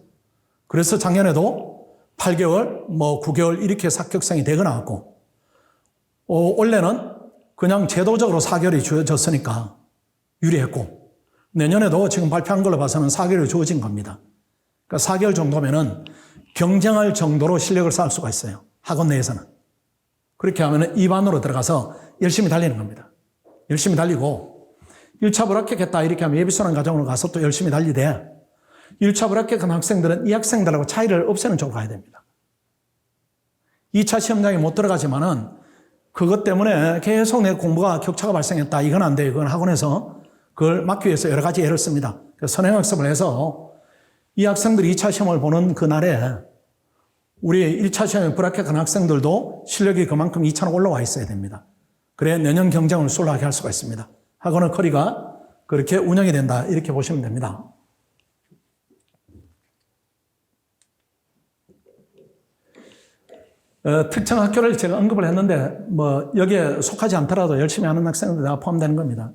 그래서 작년에도 8개월, 9개월 이렇게 합격생이 되고 나왔고, 원래는 그냥 제도적으로 4개월이 주어졌으니까 유리했고, 내년에도 지금 발표한 걸로 봐서는 4개월이 주어진 겁니다. 그러니까 4개월 정도면은 경쟁할 정도로 실력을 쌓을 수가 있어요. 학원 내에서는. 그렇게 하면은 2반으로 들어가서 열심히 달리는 겁니다. 열심히 달리고, 1차 불합격했다 이렇게 하면 예비순환 과정으로 가서 또 열심히 달리되, 1차 불합격한 학생들은 이 학생들하고 차이를 없애는 쪽으로 가야 됩니다. 2차 시험장에 못 들어가지만은 그것 때문에 계속 내 공부가 격차가 발생했다. 이건 안 돼요. 이건 학원에서 그걸 막기 위해서 여러 가지 애를 씁니다. 선행학습을 해서 이 학생들이 2차 시험을 보는 그날에 우리 1차 시험에 불합격한 학생들도 실력이 그만큼 2차로 올라와 있어야 됩니다. 그래야 내년 경쟁을 수월하게 할 수가 있습니다. 학원의 커리가 그렇게 운영이 된다 이렇게 보시면 됩니다. 특정 학교를 제가 언급을 했는데 여기에 속하지 않더라도 열심히 하는 학생들 다 포함되는 겁니다.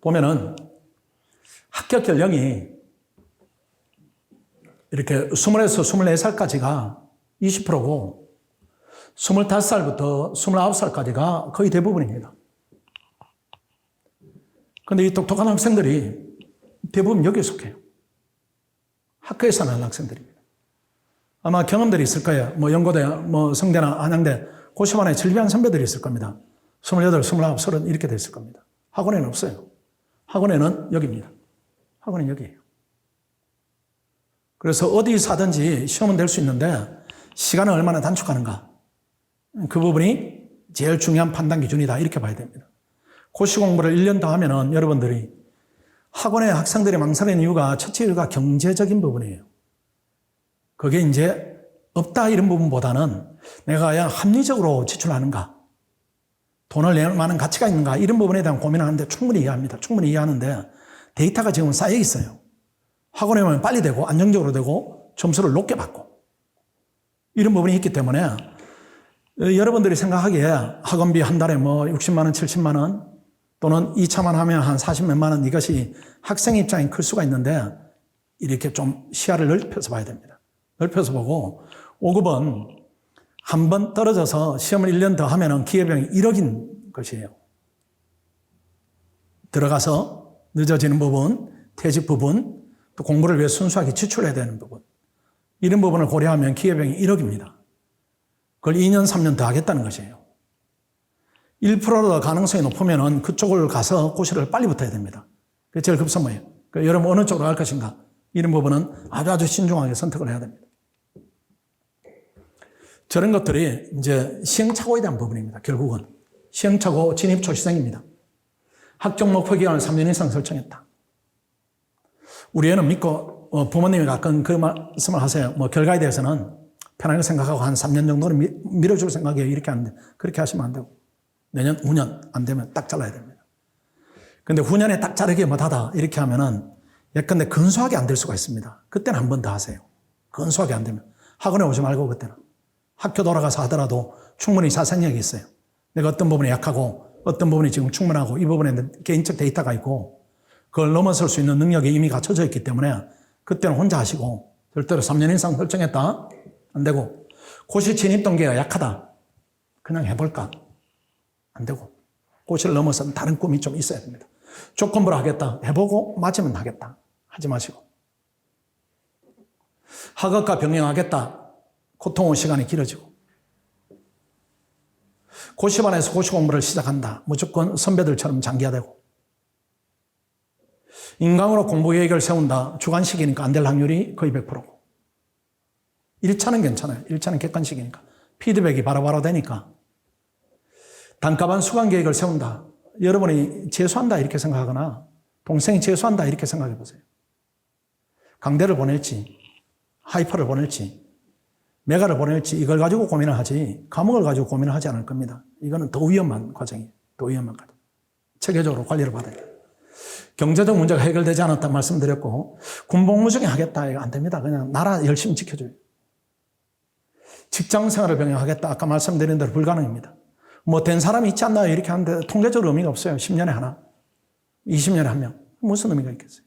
보면은 합격 연령이 이렇게 20에서 24살까지가 20%고 25살부터 29살까지가 거의 대부분입니다. 그런데 이 똑똑한 학생들이 대부분 여기에 속해요. 학교에서 나는 학생들입니다. 아마 경험들이 있을 거예요. 연고대, 성대나 한양대, 고시반에 질비한 선배들이 있을 겁니다. 28, 29, 30 이렇게 됐을 겁니다. 학원에는 없어요. 학원에는 여기입니다. 학원은 여기예요. 그래서 어디사든지 시험은 될 수 있는데 시간을 얼마나 단축하는가. 그 부분이 제일 중요한 판단 기준이다. 이렇게 봐야 됩니다. 고시 공부를 1년 더 하면은 여러분들이 학원에 학생들이 망설이는 이유가 첫째 이유가 경제적인 부분이에요. 그게 이제 없다 이런 부분보다는 내가 과연 합리적으로 지출하는가, 돈을 낼 만한 가치가 있는가 이런 부분에 대한 고민을 하는데 충분히 이해합니다. 충분히 이해하는데 데이터가 지금 쌓여 있어요. 학원에 오면 빨리 되고 안정적으로 되고 점수를 높게 받고 이런 부분이 있기 때문에 여러분들이 생각하기에 학원비 한 달에 60만 원, 70만 원 또는 2차만 하면 한 40몇만 원 이것이 학생 입장이 클 수가 있는데 이렇게 좀 시야를 넓혀서 봐야 됩니다. 넓혀서 보고 5급은 한 번 떨어져서 시험을 1년 더 하면 기회비용이 1억인 것이에요. 들어가서 늦어지는 부분, 퇴직 부분, 또 공부를 위해 순수하게 지출해야 되는 부분 이런 부분을 고려하면 기회비용이 1억입니다. 그걸 2년, 3년 더 하겠다는 것이에요. 1%더 가능성이 높으면 그쪽을 가서 고시를 빨리 붙어야 됩니다. 그게 제일 급선무예요. 그러니까 여러분 어느 쪽으로 갈 것인가 이런 부분은 아주 신중하게 선택을 해야 됩니다. 저런 것들이 이제 시행착오에 대한 부분입니다. 결국은 시행착오 진입 초시생입니다. 합격 목표 기간을 3년 이상 설정했다. 우리 애는 믿고 부모님이 가끔 그 말씀을 하세요. 결과에 대해서는 편하게 생각하고 한 3년 정도는 밀어줄 생각이에요. 이렇게 하는데 그렇게 하시면 안 되고 내년 후년 안 되면 딱 잘라야 됩니다. 근데 후년에 딱 자르기 못하다 이렇게 하면은 예컨대 근소하게 안 될 수가 있습니다. 그때는 한 번 더 하세요. 근소하게 안 되면 학원에 오지 말고 그때는 학교 돌아가서 하더라도 충분히 자생력이 있어요. 내가 어떤 부분이 약하고 어떤 부분이 지금 충분하고 이 부분에 개인적 데이터가 있고 그걸 넘어설 수 있는 능력이 이미 갖춰져 있기 때문에 그때는 혼자 하시고 절대로 3년 이상 설정했다 안 되고 고시 진입 동기가 약하다 그냥 해볼까 안 되고 고시를 넘어서는 다른 꿈이 좀 있어야 됩니다. 조건부로 하겠다 해보고 맞으면 하겠다 하지 마시고 학업과 병행하겠다. 고통의 시간이 길어지고. 고시반에서 고시 공부를 시작한다. 무조건 선배들처럼 장기화되고. 인강으로 공부 계획을 세운다. 주관식이니까 안 될 확률이 거의 100%고. 1차는 괜찮아요. 1차는 객관식이니까. 피드백이 바로바로 되니까. 단가반 수강 계획을 세운다. 여러분이 재수한다 이렇게 생각하거나 동생이 재수한다 이렇게 생각해 보세요. 강대를 보낼지 하이퍼를 보낼지 메가를 보낼지 이걸 가지고 고민을 하지 과목을 가지고 고민을 하지 않을 겁니다. 이거는 더 위험한 과정이에요. 더 위험한 과정. 체계적으로 관리를 받아야 돼요. 경제적 문제가 해결되지 않았다는 말씀드렸고 군복무 중에 하겠다 이거 안 됩니다. 그냥 나라 열심히 지켜줘요. 직장생활을 병행하겠다. 아까 말씀드린 대로 불가능입니다. 뭐 된 사람이 있지 않나요? 이렇게 하는데 통계적으로 의미가 없어요. 10년에 하나, 20년에 한 명. 무슨 의미가 있겠어요?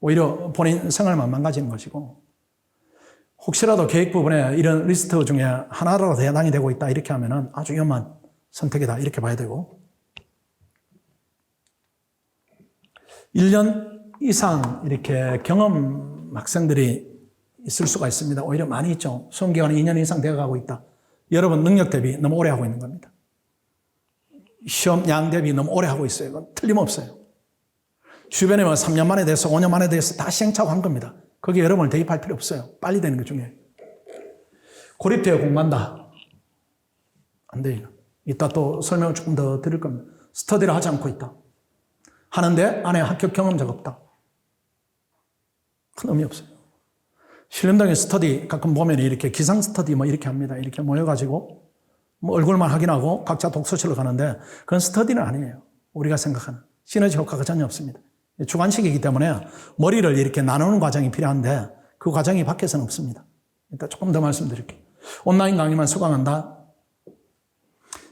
오히려 본인 생활만 망가지는 것이고 혹시라도 계획 부분에 이런 리스트 중에 하나라도 해당이 되고 있다 이렇게 하면은 아주 위험한 선택이다 이렇게 봐야 되고 1년 이상 이렇게 경험 학생들이 있을 수가 있습니다. 오히려 많이 있죠. 수험기간이 2년 이상 되어가고 있다. 여러분 능력 대비 너무 오래 하고 있는 겁니다. 시험 양 대비 너무 오래 하고 있어요. 이건 틀림없어요. 주변에 뭐 3년 만에 돼서 5년 만에 돼서 다 시행착오 한 겁니다. 거기에 여러분을 대입할 필요 없어요. 빨리 되는 게 중요해요. 고립되어 공부한다. 안 돼요. 이따 또 설명을 조금 더 드릴 겁니다. 스터디를 하지 않고 있다. 하는데 안에 합격 경험자가 없다. 큰 의미 없어요. 신림동의 스터디 가끔 보면 이렇게 기상 스터디 뭐 이렇게 합니다. 이렇게 모여가지고 뭐 얼굴만 확인하고 각자 독서실로 가는데 그건 스터디는 아니에요. 우리가 생각하는 시너지 효과가 전혀 없습니다. 주관식이기 때문에 머리를 이렇게 나누는 과정이 필요한데 그 과정이 밖에서는 없습니다. 일단 조금 더 말씀드릴게요. 온라인 강의만 수강한다.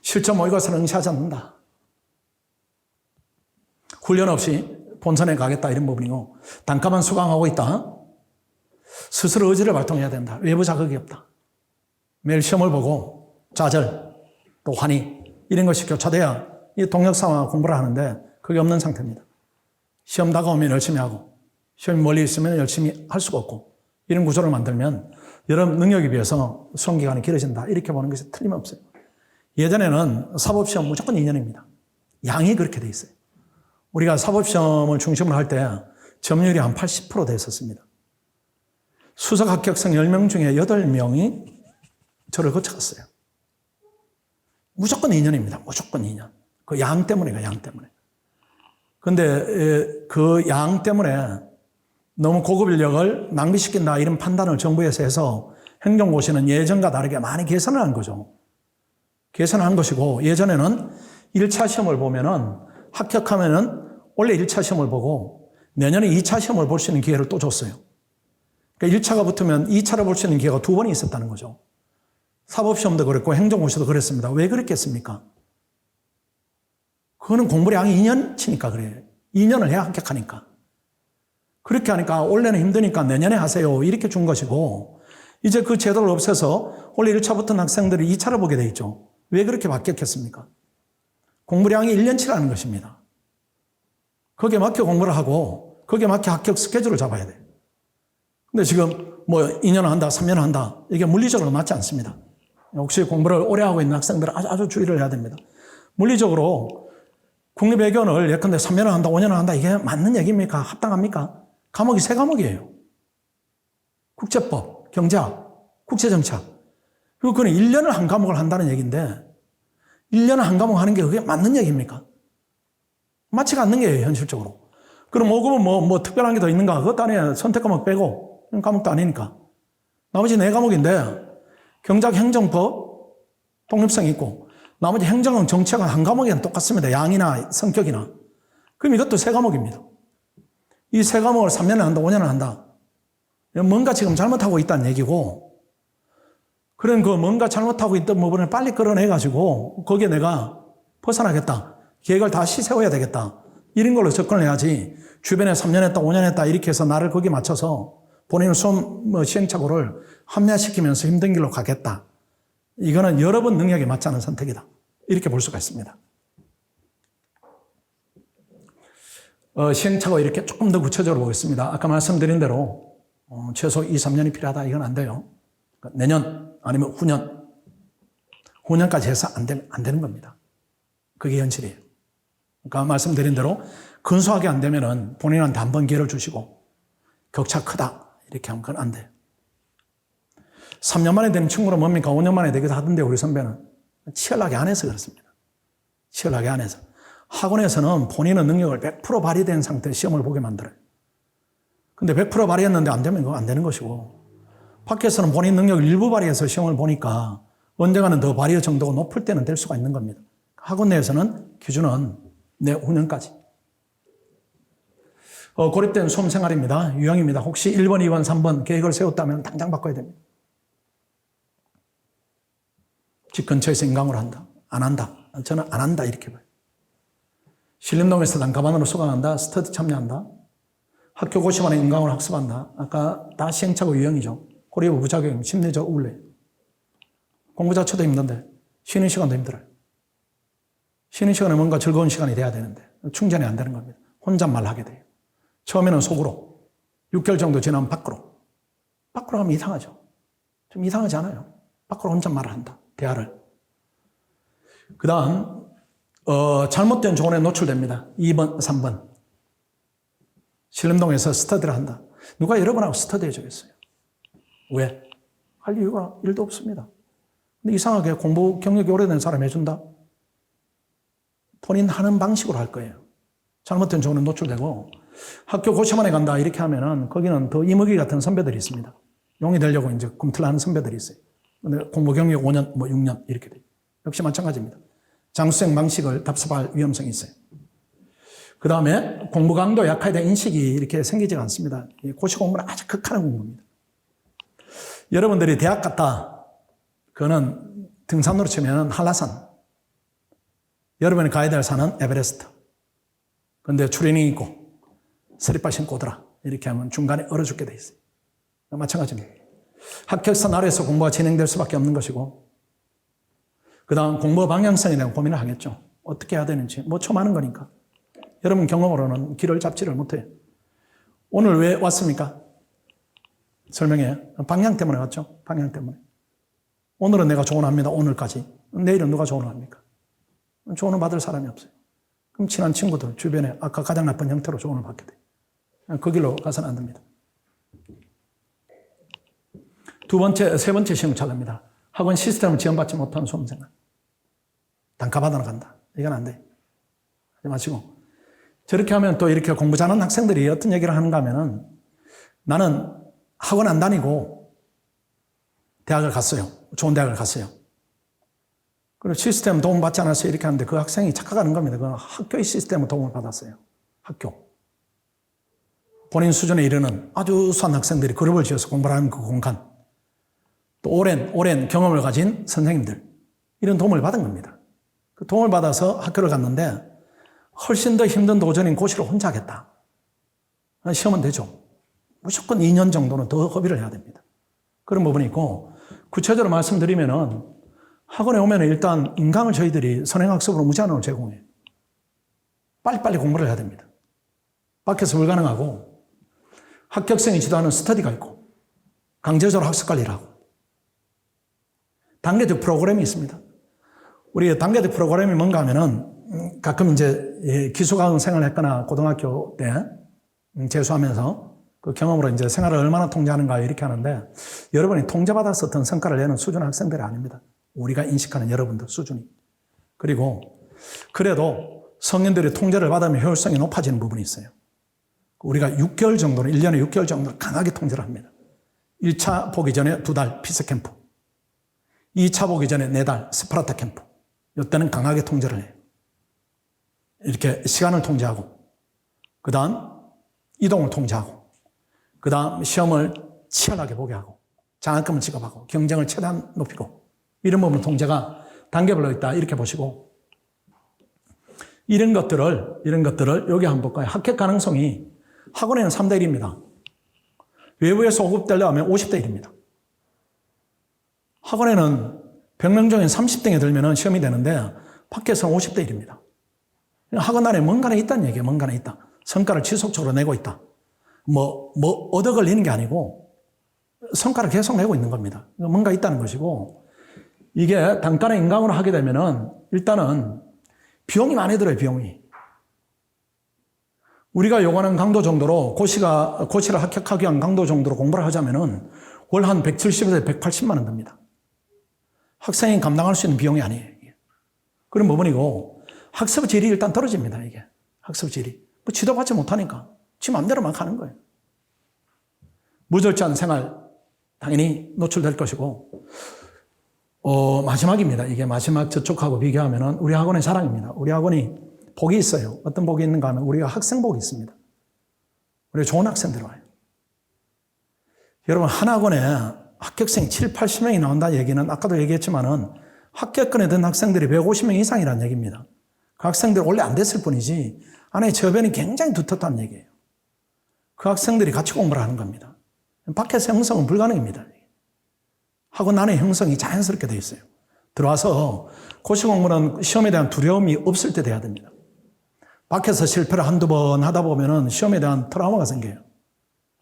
실전 모의고사를 응시하지 않는다. 훈련 없이 본선에 가겠다 이런 부분이고 단가만 수강하고 있다. 스스로 의지를 발동해야 된다. 외부 자극이 없다. 매일 시험을 보고 좌절 또 환희 이런 것이 교차돼야 이 동력상황 공부를 하는데 그게 없는 상태입니다. 시험 다가오면 열심히 하고 시험이 멀리 있으면 열심히 할 수가 없고 이런 구조를 만들면 여러분 능력에 비해서 수험기간이 길어진다. 이렇게 보는 것이 틀림없어요. 예전에는 사법시험 무조건 2년입니다. 양이 그렇게 돼 있어요. 우리가 사법시험을 중심으로 할 때 점유율이 한 80% 됐었습니다. 수석 합격생 10명 중에 8명이 저를 거쳐갔어요. 무조건 2년입니다. 무조건 2년. 그 양 때문에가 양 때문에. 근데 그 양 때문에 너무 고급 인력을 낭비시킨다 이런 판단을 정부에서 해서 행정고시는 예전과 다르게 많이 개선을 한 거죠. 개선을 한 것이고 예전에는 1차 시험을 보면은 합격하면은 원래 1차 시험을 보고 내년에 2차 시험을 볼 수 있는 기회를 또 줬어요. 그러니까 1차가 붙으면 2차를 볼 수 있는 기회가 2번이 있었다는 거죠. 사법시험도 그랬고 행정고시도 그랬습니다. 왜 그랬겠습니까? 그거는 공부량이 2년치니까 그래요. 2년을 해야 합격하니까. 그렇게 하니까 원래는 힘드니까 내년에 하세요. 이렇게 준 것이고 이제 그 제도를 없애서 원래 1차 붙은 학생들이 2차를 보게 돼 있죠. 왜 그렇게 바뀌었겠습니까? 공부량이 1년치라는 것입니다. 거기에 맞게 공부를 하고 거기에 맞게 합격 스케줄을 잡아야 돼요. 근데 지금 뭐 2년 한다, 3년 한다. 이게 물리적으로 맞지 않습니다. 혹시 공부를 오래 하고 있는 학생들은 아주 주의를 해야 됩니다. 물리적으로 국립외교원을 예컨대 3년을 한다, 5년을 한다. 이게 맞는 얘기입니까? 합당합니까? 과목이 3과목이에요. 국제법, 경제학, 국제정책. 그리고 그건 1년을 한 과목을 한다는 얘기인데 1년을 한 과목 하는 게 그게 맞는 얘기입니까? 맞지가 않는 게 현실적으로. 그럼 5급은 뭐 특별한 게 더 있는가? 그것도 아니에요. 선택 과목 빼고. 그런 과목도 아니니까. 나머지 4과목인데 경제학, 행정법, 독립성이 있고 나머지 행정은 정책은 한 과목이랑 똑같습니다. 양이나 성격이나. 그럼 이것도 3과목입니다. 이 3과목을 3년을 한다, 5년을 한다. 뭔가 지금 잘못하고 있다는 얘기고 그런 그 뭔가 잘못하고 있던 부분을 빨리 끌어내가지고 거기에 내가 벗어나겠다. 계획을 다시 세워야 되겠다. 이런 걸로 접근을 해야지 주변에 3년 했다, 5년 했다 이렇게 해서 나를 거기에 맞춰서 본인의 수험 시행착오를 합리화시키면서 힘든 길로 가겠다. 이거는 여러분 능력에 맞지 않은 선택이다. 이렇게 볼 수가 있습니다. 시행착오 이렇게 조금 더 구체적으로 보겠습니다. 아까 말씀드린 대로 최소 2, 3년이 필요하다. 이건 안 돼요. 그러니까 내년 아니면 후년까지 해서 안 되는 겁니다. 그게 현실이에요. 그러니까 말씀드린 대로 근소하게 안 되면은 본인한테 한 번 기회를 주시고 격차 크다. 이렇게 하면 그건 안 돼요. 3년 만에 되는 친구는 뭡니까? 5년 만에 되기도 하던데 우리 선배는 치열하게 안 해서 그렇습니다. 치열하게 안 해서. 학원에서는 본인의 능력을 100% 발휘된 상태의 시험을 보게 만들어요. 근데 100% 발휘했는데 안 되면 그거 안 되는 것이고, 밖에서는 본인 능력을 일부 발휘해서 시험을 보니까 언젠가는 더 발휘 정도가 높을 때는 될 수가 있는 겁니다. 학원 내에서는 기준은 내후년까지. 고립된 수험 생활입니다. 유형입니다. 혹시 1번, 2번, 3번 계획을 세웠다면 당장 바꿔야 됩니다. 집 근처에서 인강을 한다. 안 한다. 저는 안 한다. 이렇게 봐요. 신림동에서 단가반으로 수강한다. 스터디 참여한다. 학교 고시반에 인강을 학습한다. 아까 다 시행착오 유형이죠. 고립 부작용, 심리적 우울래. 공부 자체도 힘든데 쉬는 시간도 힘들어요. 쉬는 시간에 뭔가 즐거운 시간이 돼야 되는데 충전이 안 되는 겁니다. 혼잣말 하게 돼요. 처음에는 속으로, 6개월 정도 지나면 밖으로. 밖으로 하면 이상하죠. 좀 이상하지 않아요? 밖으로 혼잣말을 한다. 대화를. 그 다음 잘못된 조언에 노출됩니다. 2번, 3번. 신림동에서 스터디를 한다. 누가 여러분하고 스터디 해주겠어요? 왜? 할 이유가 1도 없습니다. 근데 이상하게 공부 경력이 오래된 사람이 해준다? 본인 하는 방식으로 할 거예요. 잘못된 조언에 노출되고, 학교 고시반에 간다 이렇게 하면은 거기는 더 이무기 같은 선배들이 있습니다. 용이 되려고 이제 꿈틀하는 선배들이 있어요. 근데 공부 경력 5년, 6년 이렇게 돼요. 역시 마찬가지입니다. 장수생 방식을 답습할 위험성이 있어요. 그 다음에 공부 강도 약화에 대한 인식이 이렇게 생기지가 않습니다. 고시 공부는 아주 극한의 공부입니다. 여러분들이 대학 갔다, 그거는 등산으로 치면 한라산. 여러분이 가야 될 산은 에베레스트. 근데 추리닝 입고 스리퍼 신고 오더라. 이렇게 하면 중간에 얼어 죽게 돼 있어요. 마찬가지입니다. 합격선 아래에서 공부가 진행될 수밖에 없는 것이고, 그 다음 공부 방향성에 대한 고민을 하겠죠. 어떻게 해야 되는지. 처음 하는 거니까. 여러분 경험으로는 길을 잡지를 못해요. 오늘 왜 왔습니까? 설명해요. 방향 때문에 왔죠. 방향 때문에. 오늘은 내가 조언합니다. 오늘까지. 내일은 누가 조언을 합니까? 조언을 받을 사람이 없어요. 그럼 친한 친구들 주변에 아까 가장 나쁜 형태로 조언을 받게 돼요. 그 길로 가서는 안 됩니다. 세 번째 시험착오입니다. 학원 시스템을 지원받지 못한 수험생은 단가받으러 간다. 이건 안 돼. 하지 마시고. 저렇게 하면 또 이렇게 공부 잘하는 학생들이 어떤 얘기를 하는가 하면은, 나는 학원 안 다니고 대학을 갔어요. 좋은 대학을 갔어요. 그리고 시스템 도움 받지 않았어요. 이렇게 하는데 그 학생이 착각하는 겁니다. 그 학교의 시스템을 도움을 받았어요. 학교. 본인 수준에 이르는 아주 우수한 학생들이 그룹을 지어서 공부를 하는 그 공간. 또 오랜 경험을 가진 선생님들. 이런 도움을 받은 겁니다. 그 도움을 받아서 학교를 갔는데 훨씬 더 힘든 도전인 고시를 혼자 하겠다. 시험은 되죠. 무조건 2년 정도는 더 허비를 해야 됩니다. 그런 부분이 있고, 구체적으로 말씀드리면은 학원에 오면 일단 인강을 저희들이 선행학습으로 무제한으로 제공해요. 빨리빨리 공부를 해야 됩니다. 밖에서 불가능하고, 합격생이 지도하는 스터디가 있고, 강제적으로 학습 관리를 하고, 단계적 프로그램이 있습니다. 우리 단계적 프로그램이 뭔가 하면은, 가끔 이제 기숙학원 생활을 했거나 고등학교 때 재수하면서 그 경험으로 이제 생활을 얼마나 통제하는가 이렇게 하는데, 여러분이 통제받아서 어떤 성과를 내는 수준 학생들이 아닙니다. 우리가 인식하는 여러분들 수준이. 그리고 그래도 성인들이 통제를 받으면 효율성이 높아지는 부분이 있어요. 우리가 6개월 정도는, 1년에 6개월 정도는 강하게 통제를 합니다. 1차 보기 전에 2달 피스 캠프, 2차 보기 전에 4달 스파르타 캠프. 이때는 강하게 통제를 해요. 이렇게 시간을 통제하고, 그 다음 이동을 통제하고, 그 다음 시험을 치열하게 보게 하고, 장학금을 지급하고, 경쟁을 최대한 높이고, 이런 부분 통제가 단계별로 있다. 이렇게 보시고, 이런 것들을 여기 한번 볼까요? 합격 가능성이 학원에는 3대 1입니다. 외부에서 호급되려면 50대 1입니다. 학원에는 100명 중에 30등에 들면 시험이 되는데, 밖에서는 50대 1입니다. 학원 안에 뭔가는 있다는 얘기예요. 뭔가는 있다. 성과를 지속적으로 내고 있다. 얻어 걸리는 게 아니고 성과를 계속 내고 있는 겁니다. 뭔가 있다는 것이고, 이게 단가를 인강으로 하게 되면은 일단은 비용이 많이 들어요, 비용이. 우리가 요구하는 강도 정도로 고시를 합격하기 위한 강도 정도로 공부를 하자면은 월 한 170에서 180만 원 듭니다. 학생이 감당할 수 있는 비용이 아니에요. 그런 부분이고, 학습 질이 일단 떨어집니다, 이게. 학습 질이. 지도받지 못하니까 지 맘대로 막 하는 거예요. 무절제한 생활 당연히 노출될 것이고, 마지막입니다. 이게 마지막 저쪽하고 비교하면은 우리 학원의 자랑입니다. 우리 학원이 복이 있어요. 어떤 복이 있는가 하면 우리가 학생복이 있습니다. 우리 좋은 학생들 와요. 여러분, 한 학원에 합격생이 7, 80명이 나온다는 얘기는 아까도 얘기했지만은 합격권에 든 학생들이 150명 이상이라는 얘기입니다. 그 학생들 원래 안 됐을 뿐이지 안에 저변이 굉장히 두텁다는 얘기예요. 그 학생들이 같이 공부를 하는 겁니다. 밖에서 형성은 불가능입니다. 학원 안에 형성이 자연스럽게 되어 있어요. 들어와서 고시 공부는 시험에 대한 두려움이 없을 때 돼야 됩니다. 밖에서 실패를 한두 번 하다 보면은 시험에 대한 트라우마가 생겨요.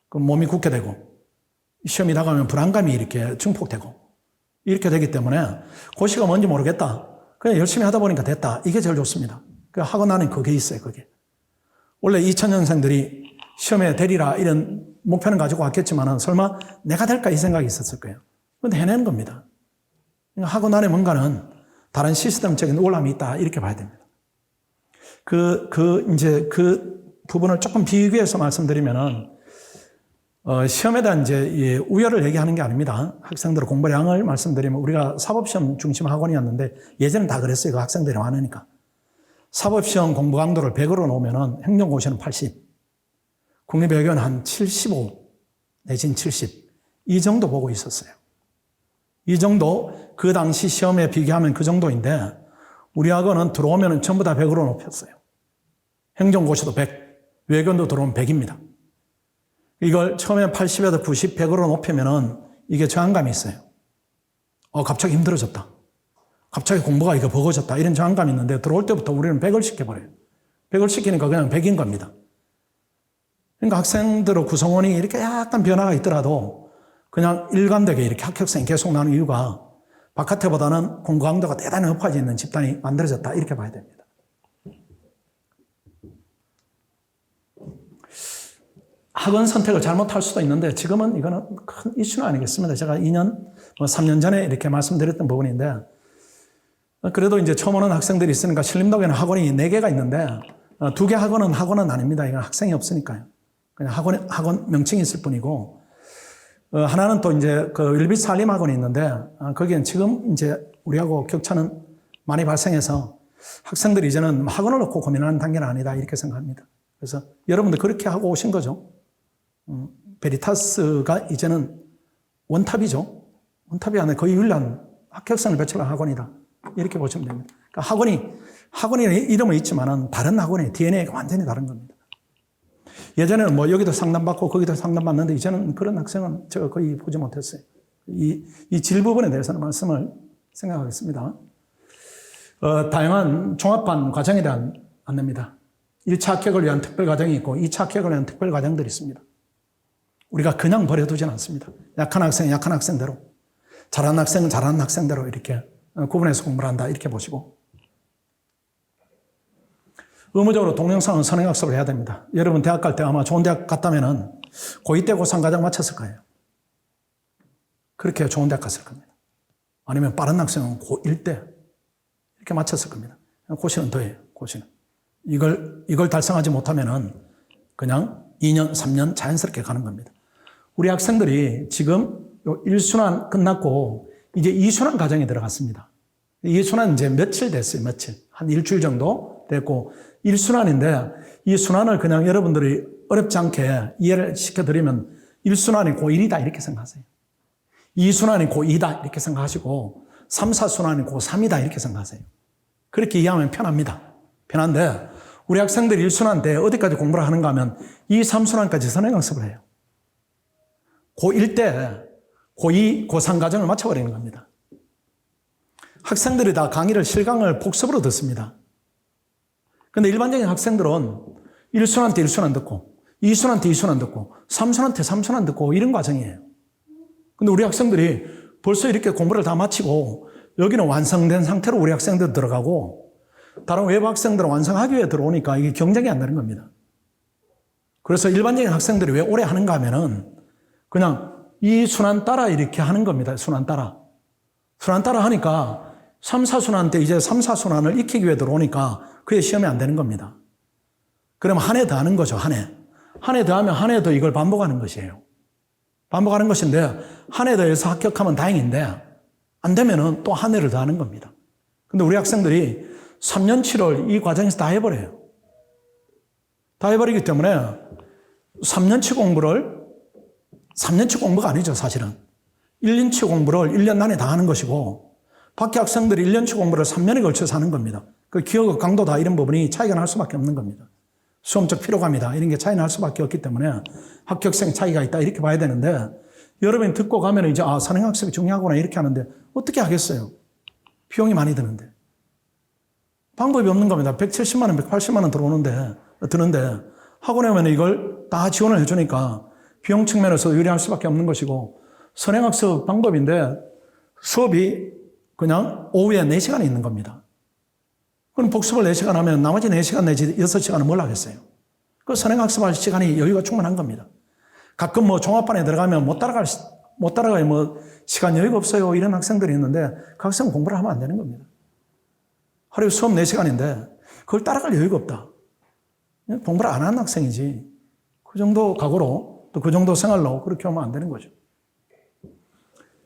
그럼 몸이 굳게 되고, 시험이 다가오면 불안감이 이렇게 증폭되고, 이렇게 되기 때문에 고시가 뭔지 모르겠다. 그냥 열심히 하다 보니까 됐다. 이게 제일 좋습니다. 그 학원 안에 그게 있어요, 그게. 원래 2000년생들이 시험에 되리라 이런 목표는 가지고 왔겠지만은 설마 내가 될까 이 생각이 있었을 거예요. 근데 해내는 겁니다. 학원 안에 뭔가는 다른 시스템적인 우월함이 있다. 이렇게 봐야 됩니다. 이제 그 부분을 조금 비교해서 말씀드리면은, 시험에 대한 이제 우열을 얘기하는 게 아닙니다. 학생들의 공부량을 말씀드리면 우리가 사법시험 중심 학원이었는데 예전엔 다 그랬어요. 그 학생들이 많으니까. 사법시험 공부 강도를 100으로 놓으면은 행정고시는 80, 국립외교는 한 75 내지는 70 이 정도 보고 있었어요. 이 정도 그 당시 시험에 비교하면 그 정도인데 우리 학원은 들어오면 전부 다 100으로 높였어요. 행정고시도 100, 외교도 들어오면 100입니다. 이걸 처음에 80에서 90, 100으로 높이면은 이게 저항감이 있어요. 갑자기 힘들어졌다. 갑자기 공부가 이거 버거졌다. 이런 저항감이 있는데 들어올 때부터 우리는 100을 시켜버려요. 100을 시키니까 그냥 100인 겁니다. 그러니까 학생들의 구성원이 이렇게 약간 변화가 있더라도 그냥 일관되게 이렇게 합격생이 계속 나는 이유가 바깥에보다는 공부 강도가 대단히 높아져 있는 집단이 만들어졌다. 이렇게 봐야 됩니다. 학원 선택을 잘못할 수도 있는데 지금은 이거는 큰 이슈는 아니겠습니다. 제가 2년, 3년 전에 이렇게 말씀드렸던 부분인데 그래도 이제 처음 오는 학생들이 있으니까 신림동에는 학원이 4개가 있는데 2개 학원은 아닙니다. 이건 학생이 없으니까요. 그냥 학원 명칭이 있을 뿐이고 하나는 또 이제 그 일비스 한림학원이 있는데 거기엔 지금 이제 우리하고 격차는 많이 발생해서 학생들이 이제는 학원을 놓고 고민하는 단계는 아니다 이렇게 생각합니다. 그래서 여러분들 그렇게 하고 오신 거죠. 베리타스가 이제는 원탑이죠. 원탑이 아니라 거의 유일한 합격생을 배출한 학원이다. 이렇게 보시면 됩니다. 그러니까 학원이라는 이름은 있지만은 다른 학원의 DNA가 완전히 다른 겁니다. 예전에는 뭐 여기도 상담받고 거기도 상담받는데 이제는 그런 학생은 제가 거의 보지 못했어요. 이 질 부분에 대해서는 말씀을 생각하겠습니다. 다양한 종합반 과정에 대한 안내입니다. 1차 합격을 위한 특별과정이 있고 2차 합격을 위한 특별과정들이 있습니다. 우리가 그냥 버려두지는 않습니다. 약한 학생은 약한 학생대로, 잘하는 학생은 잘하는 학생대로 이렇게 구분해서 공부를 한다 이렇게 보시고 의무적으로 동영상은 선행학습을 해야 됩니다. 여러분 대학 갈 때 아마 좋은 대학 갔다면은 고2 때 고3 과정 마쳤을 거예요. 그렇게 좋은 대학 갔을 겁니다. 아니면 빠른 학생은 고1 때 이렇게 마쳤을 겁니다. 고시는 더해요. 고시는. 이걸 달성하지 못하면은 그냥 2년, 3년 자연스럽게 가는 겁니다. 우리 학생들이 지금 1순환 끝났고 이제 2순환 과정에 들어갔습니다. 2순환 이제 며칠 됐어요. 며칠. 한 일주일 정도 됐고 1순환인데 이 순환을 그냥 여러분들이 어렵지 않게 이해를 시켜드리면 1순환이 고1이다 이렇게 생각하세요. 2순환이 고2다 이렇게 생각하시고 3, 4순환이 고3이다 이렇게 생각하세요. 그렇게 이해하면 편합니다. 편한데 우리 학생들이 1순환 때 어디까지 공부를 하는가 하면 2, 3순환까지 선행학습을 해요. 고1 때 고2, 고3 과정을 마쳐버리는 겁니다. 학생들이 다 강의를 실강을 복습으로 듣습니다. 근데 일반적인 학생들은 1순환 때 1순환 듣고 2순한테 2순환 듣고 3순한테 3순환 듣고 이런 과정이에요. 근데 우리 학생들이 벌써 이렇게 공부를 다 마치고 여기는 완성된 상태로 우리 학생들 들어가고 다른 외부 학생들은 완성하기 위해 들어오니까 이게 경쟁이 안 되는 겁니다. 그래서 일반적인 학생들이 왜 오래 하는가 하면은 그냥 이 순환 따라 이렇게 하는 겁니다. 순환 따라. 순환 따라 하니까 3, 4순환 때 이제 3, 4순환을 익히기 위해 들어오니까 그게 시험이 안 되는 겁니다. 그럼 한 해 더 하는 거죠, 한 해. 한 해 더 하면 한 해 더 이걸 반복하는 것이에요. 반복하는 것인데 한 해 더 해서 합격하면 다행인데 안 되면은 또 한 해를 더 하는 겁니다. 근데 우리 학생들이 3년치를 이 과정에서 다 해버려요. 다 해버리기 때문에 3년치 공부가 아니죠, 사실은. 1년치 공부를 1년 안에 다 하는 것이고, 밖에 학생들이 1년치 공부를 3년에 걸쳐서 하는 겁니다. 그 기억의 강도다 이런 부분이 차이가 날 수밖에 없는 겁니다. 수험적 피로감이다 이런 게 차이 날 수밖에 없기 때문에 합격생 차이가 있다 이렇게 봐야 되는데, 여러분이 듣고 가면 이제 선행학습이 중요하구나 이렇게 하는데 어떻게 하겠어요? 비용이 많이 드는데. 방법이 없는 겁니다. 170만 원, 180만 원 드는데 학원에 오면 이걸 다 지원을 해주니까 비용 측면에서 유리할 수밖에 없는 것이고, 선행학습 방법인데 수업이 그냥 오후에 4시간 있는 겁니다. 그럼 복습을 4시간 하면 나머지 4시간 내지 6시간은 뭘 하겠어요? 그 선행학습할 시간이 여유가 충분한 겁니다. 가끔 종합반에 들어가면 못 따라가요. 시간 여유가 없어요. 이런 학생들이 있는데 그 학생은 공부를 하면 안 되는 겁니다. 하루에 수업 4시간인데 그걸 따라갈 여유가 없다. 공부를 안 하는 학생이지. 그 정도 각오로 또 그 정도 생활로 그렇게 하면 안 되는 거죠.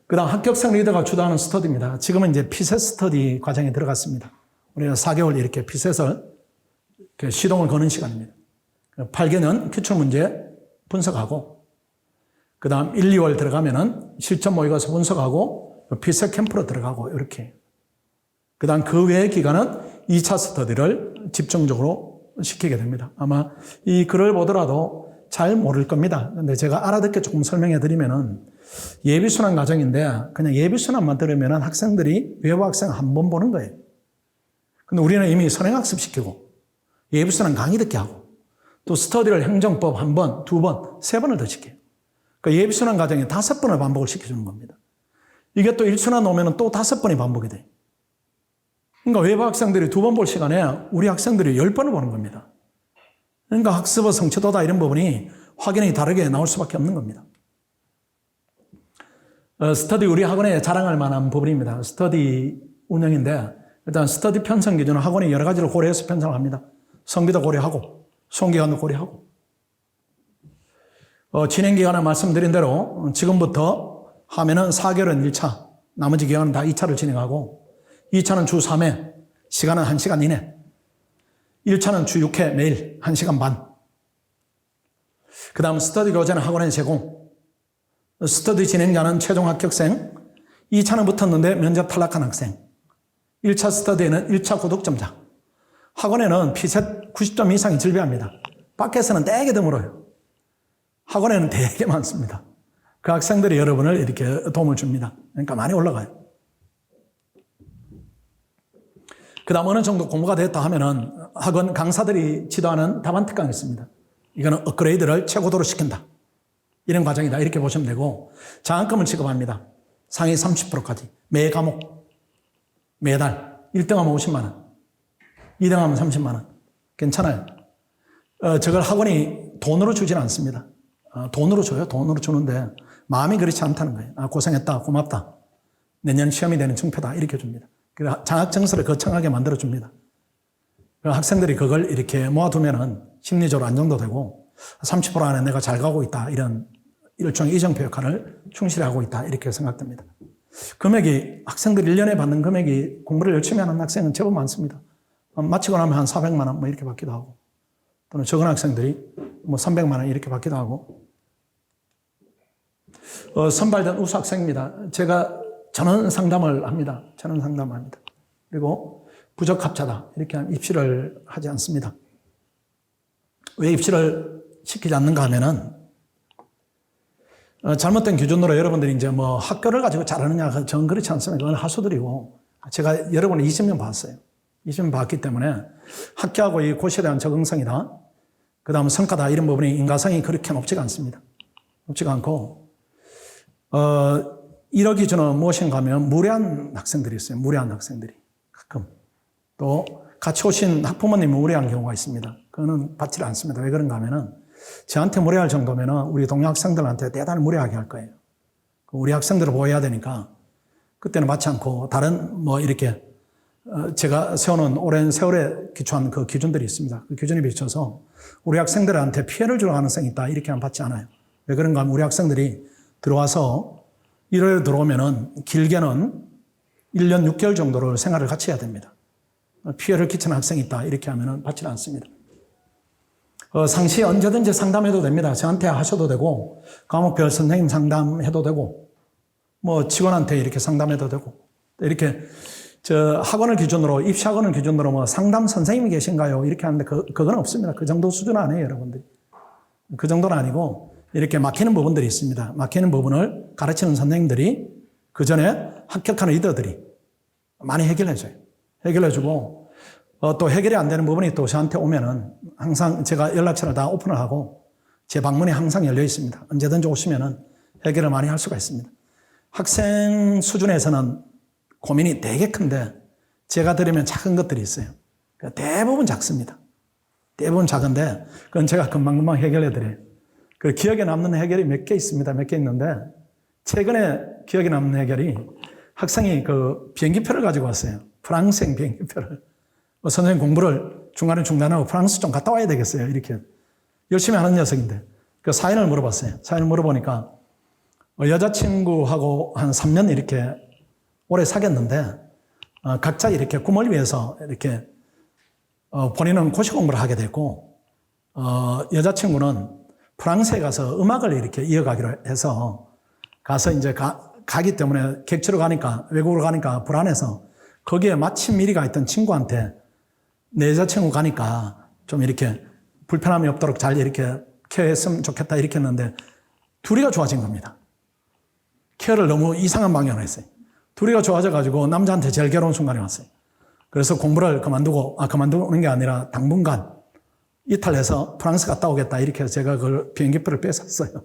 그 다음 합격생 리더가 주도하는 스터디입니다. 지금은 이제 피셋 스터디 과정에 들어갔습니다. 우리가 4개월 이렇게 피셋을 시동을 거는 시간입니다. 8개년 기출문제 분석하고, 그 다음 1, 2월 들어가면은 실전 모의고사 분석하고 피셋 캠프로 들어가고 이렇게. 그 다음 그 외의 기간은 2차 스터디를 집중적으로 시키게 됩니다. 아마 이 글을 보더라도 잘 모를 겁니다. 근데 제가 알아듣게 조금 설명해 드리면은 예비순환 과정인데 그냥 예비순환만 들으면은 학생들이 외부 학생 한 번 보는 거예요. 근데 우리는 이미 선행학습 시키고 예비순환 강의 듣게 하고 또 스터디를 행정법 1번, 2번, 3번을 더 시켜요. 그러니까 예비순환 과정에 5번을 반복을 시켜주는 겁니다. 이게 또 1순환 오면은 또 5번이 반복이 돼요. 그러니까 외부 학생들이 2번 볼 시간에 우리 학생들이 10번을 보는 겁니다. 그러니까 학습의 성취도다 이런 부분이 확연히 다르게 나올 수밖에 없는 겁니다. 스터디 우리 학원에 자랑할 만한 부분입니다. 스터디 운영인데 일단 스터디 편성 기준은 학원이 여러 가지를 고려해서 편성을 합니다. 성비도 고려하고 수험기간도 고려하고, 진행기간을 말씀드린 대로 지금부터 하면은 4개월은 1차, 나머지 기간은 다 2차를 진행하고, 2차는 주 3회, 시간은 1시간 이내, 1차는 주 6회 매일 1시간 반. 그 다음 스터디 교재는 학원에 제공, 스터디 진행자는 최종 합격생, 2차는 붙었는데 면접 탈락한 학생, 1차 스터디에는 1차 고득점자. 학원에는 피셋 90점 이상이 질비합니다. 밖에서는 되게 드물어요. 학원에는 되게 많습니다. 그 학생들이 여러분을 이렇게 도움을 줍니다. 그러니까 많이 올라가요. 그 다음 어느 정도 공부가 됐다 하면은 학원 강사들이 지도하는 답안 특강이 있습니다. 이거는 업그레이드를 최고도로 시킨다. 이런 과정이다. 이렇게 보시면 되고, 장학금을 지급합니다. 상위 30%까지. 매 과목. 매달. 1등하면 50만 원. 2등하면 30만 원. 괜찮아요. 저걸 학원이 돈으로 주지는 않습니다. 돈으로 줘요. 돈으로 주는데 마음이 그렇지 않다는 거예요. 고생했다. 고맙다. 내년 시험이 되는 증표다. 이렇게 줍니다. 장학증서를 거창하게 만들어줍니다. 학생들이 그걸 이렇게 모아두면은 심리적으로 안정도 되고 30% 안에 내가 잘 가고 있다. 이런 일종의 이정표 역할을 충실히 하고 있다. 이렇게 생각됩니다. 금액이 학생들이 1년에 받는 금액이 공부를 열심히 하는 학생은 제법 많습니다. 마치고 나면 한 400만 원 이렇게 받기도 하고, 또는 적은 학생들이 300만 원 이렇게 받기도 하고. 선발된 우수 학생입니다. 제가 전원 상담을 합니다. 전원 상담을 합니다. 그리고 부적합자다 이렇게 하면 입시를 하지 않습니다. 왜 입시를 시키지 않는가 하면은 잘못된 기준으로 여러분들이 이제 학교를 가지고 잘하느냐, 저는 그렇지 않습니다. 그건 하수들이고, 제가 여러분을 20년 봤어요. 20년 봤기 때문에 학교하고 이 고시에 대한 적응성이다. 그 다음 성과다 이런 부분이 인가성이 그렇게 높지가 않습니다. 높지가 않고 1억 기준은 무엇인가 하면 무례한 학생들이 있어요. 무례한 학생들이 가끔. 또 같이 오신 학부모님이 무례한 경우가 있습니다. 그거는 받지 않습니다. 왜 그런가 하면은 저한테 무례할 정도면은 우리 동료 학생들한테 대단히 무례하게 할 거예요. 우리 학생들을 보호해야 되니까 그때는 맞지 않고 다른 이렇게 제가 세워놓은 오랜 세월에 기초한 그 기준들이 있습니다. 그 기준에 비춰서 우리 학생들한테 피해를 줄 가능성이 있다 이렇게 하면 받지 않아요. 왜 그런가 하면 우리 학생들이 들어와서 1월에 들어오면은 길게는 1년 6개월 정도를 생활을 같이 해야 됩니다. 피해를 끼치는 학생이 있다 이렇게 하면은 받지 않습니다. 상시 언제든지 상담해도 됩니다. 저한테 하셔도 되고 과목별 선생님 상담해도 되고 직원한테 이렇게 상담해도 되고 이렇게 학원을 기준으로 입시 학원을 기준으로 상담 선생님이 계신가요? 이렇게 하는데 그건 없습니다. 그 정도 수준 아니에요, 여러분들. 그 정도는 아니고 이렇게 막히는 부분들이 있습니다. 막히는 부분을 가르치는 선생님들이 그 전에 합격하는 리더들이 많이 해결해줘요. 해결해주고 또 해결이 안 되는 부분이 또 저한테 오면은 항상 제가 연락처를 다 오픈을 하고 제 방문이 항상 열려 있습니다. 언제든지 오시면은 해결을 많이 할 수가 있습니다. 학생 수준에서는 고민이 되게 큰데 제가 들으면 작은 것들이 있어요. 대부분 작습니다. 대부분 작은데 그건 제가 금방금방 해결해 드려요. 그 기억에 남는 해결이 몇 개 있습니다. 몇 개 있는데 최근에 기억에 남는 해결이 학생이 그 비행기표를 가지고 왔어요. 프랑스행 비행기표를. 선생님 공부를 중간에 중단하고 프랑스 좀 갔다 와야 되겠어요. 이렇게 열심히 하는 녀석인데 그 사연을 물어봤어요. 사연을 물어보니까 여자친구하고 한 3년 이렇게 오래 사귀었는데 각자 이렇게 꿈을 위해서 이렇게 본인은 고시 공부를 하게 됐고 여자친구는 프랑스에 가서 음악을 이렇게 이어가기로 해서 가서 이제 가기 때문에 객지로 가니까 외국으로 가니까 불안해서 거기에 마침 미리 가 있던 친구한테 내 여자친구 가니까 좀 이렇게 불편함이 없도록 잘 이렇게 케어했으면 좋겠다 이렇게 했는데 둘이가 좋아진 겁니다. 케어를 너무 이상한 방향으로 했어요. 둘이가 좋아져가지고 남자한테 제일 괴로운 순간이 왔어요. 그래서 공부를 그만두는 게 아니라 당분간 이탈해서 프랑스 갔다 오겠다 이렇게 해서 제가 그걸 비행기표를 뺏었어요.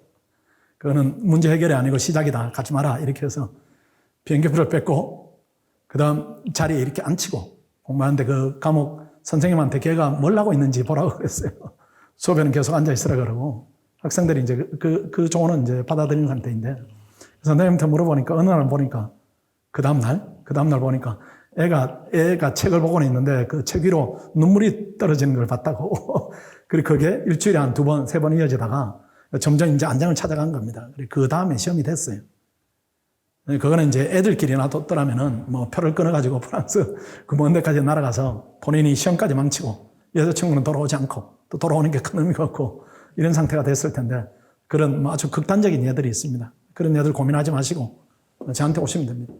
그거는 문제 해결이 아니고 시작이다. 가지 마라. 이렇게 해서 비행기표를 뺏고 그 다음 자리에 이렇게 앉히고 공부하는데 그 과목 선생님한테 걔가 뭘 하고 있는지 보라고 그랬어요. 수업에는 계속 앉아있으라 그러고 학생들이 이제 그 조언은 이제 받아들인 상태인데 선생님한테 물어보니까 어느 날 보니까 그 다음날 보니까 애가 책을 보고는 있는데 그 책 위로 눈물이 떨어지는 걸 봤다고. 그리고 그게 일주일에 한 2번, 3번 이어지다가 점점 이제 안정을 찾아간 겁니다. 그 다음에 시험이 됐어요. 그거는 이제 애들끼리 놔뒀더라면은 표를 끊어가지고 프랑스 그 먼 데까지 날아가서 본인이 시험까지 망치고 여자친구는 돌아오지 않고 또 돌아오는 게 큰 의미가 없고 이런 상태가 됐을 텐데 그런 아주 극단적인 예들이 있습니다. 그런 예들 고민하지 마시고 저한테 오시면 됩니다.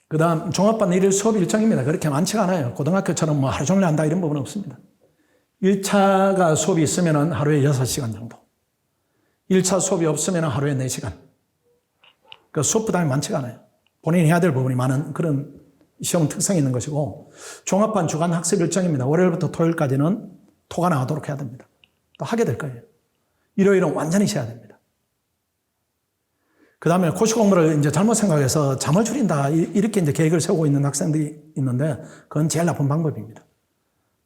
그 다음 종합반 1일 수업 일정입니다. 그렇게 많지가 않아요. 고등학교처럼 하루 종일 한다 이런 부분은 없습니다. 1차가 수업이 있으면 하루에 6시간 정도. 1차 수업이 없으면 하루에 4시간. 그 수업 부담이 많지가 않아요. 본인이 해야 될 부분이 많은 그런 시험 특성이 있는 것이고 종합반 주간 학습 일정입니다. 월요일부터 토요일까지는 토가 나가도록 해야 됩니다. 또 하게 될 거예요. 일요일은 완전히 쉬어야 됩니다. 그 다음에 고시 공부를 이제 잘못 생각해서 잠을 줄인다 이렇게 이제 계획을 세우고 있는 학생들이 있는데 그건 제일 나쁜 방법입니다.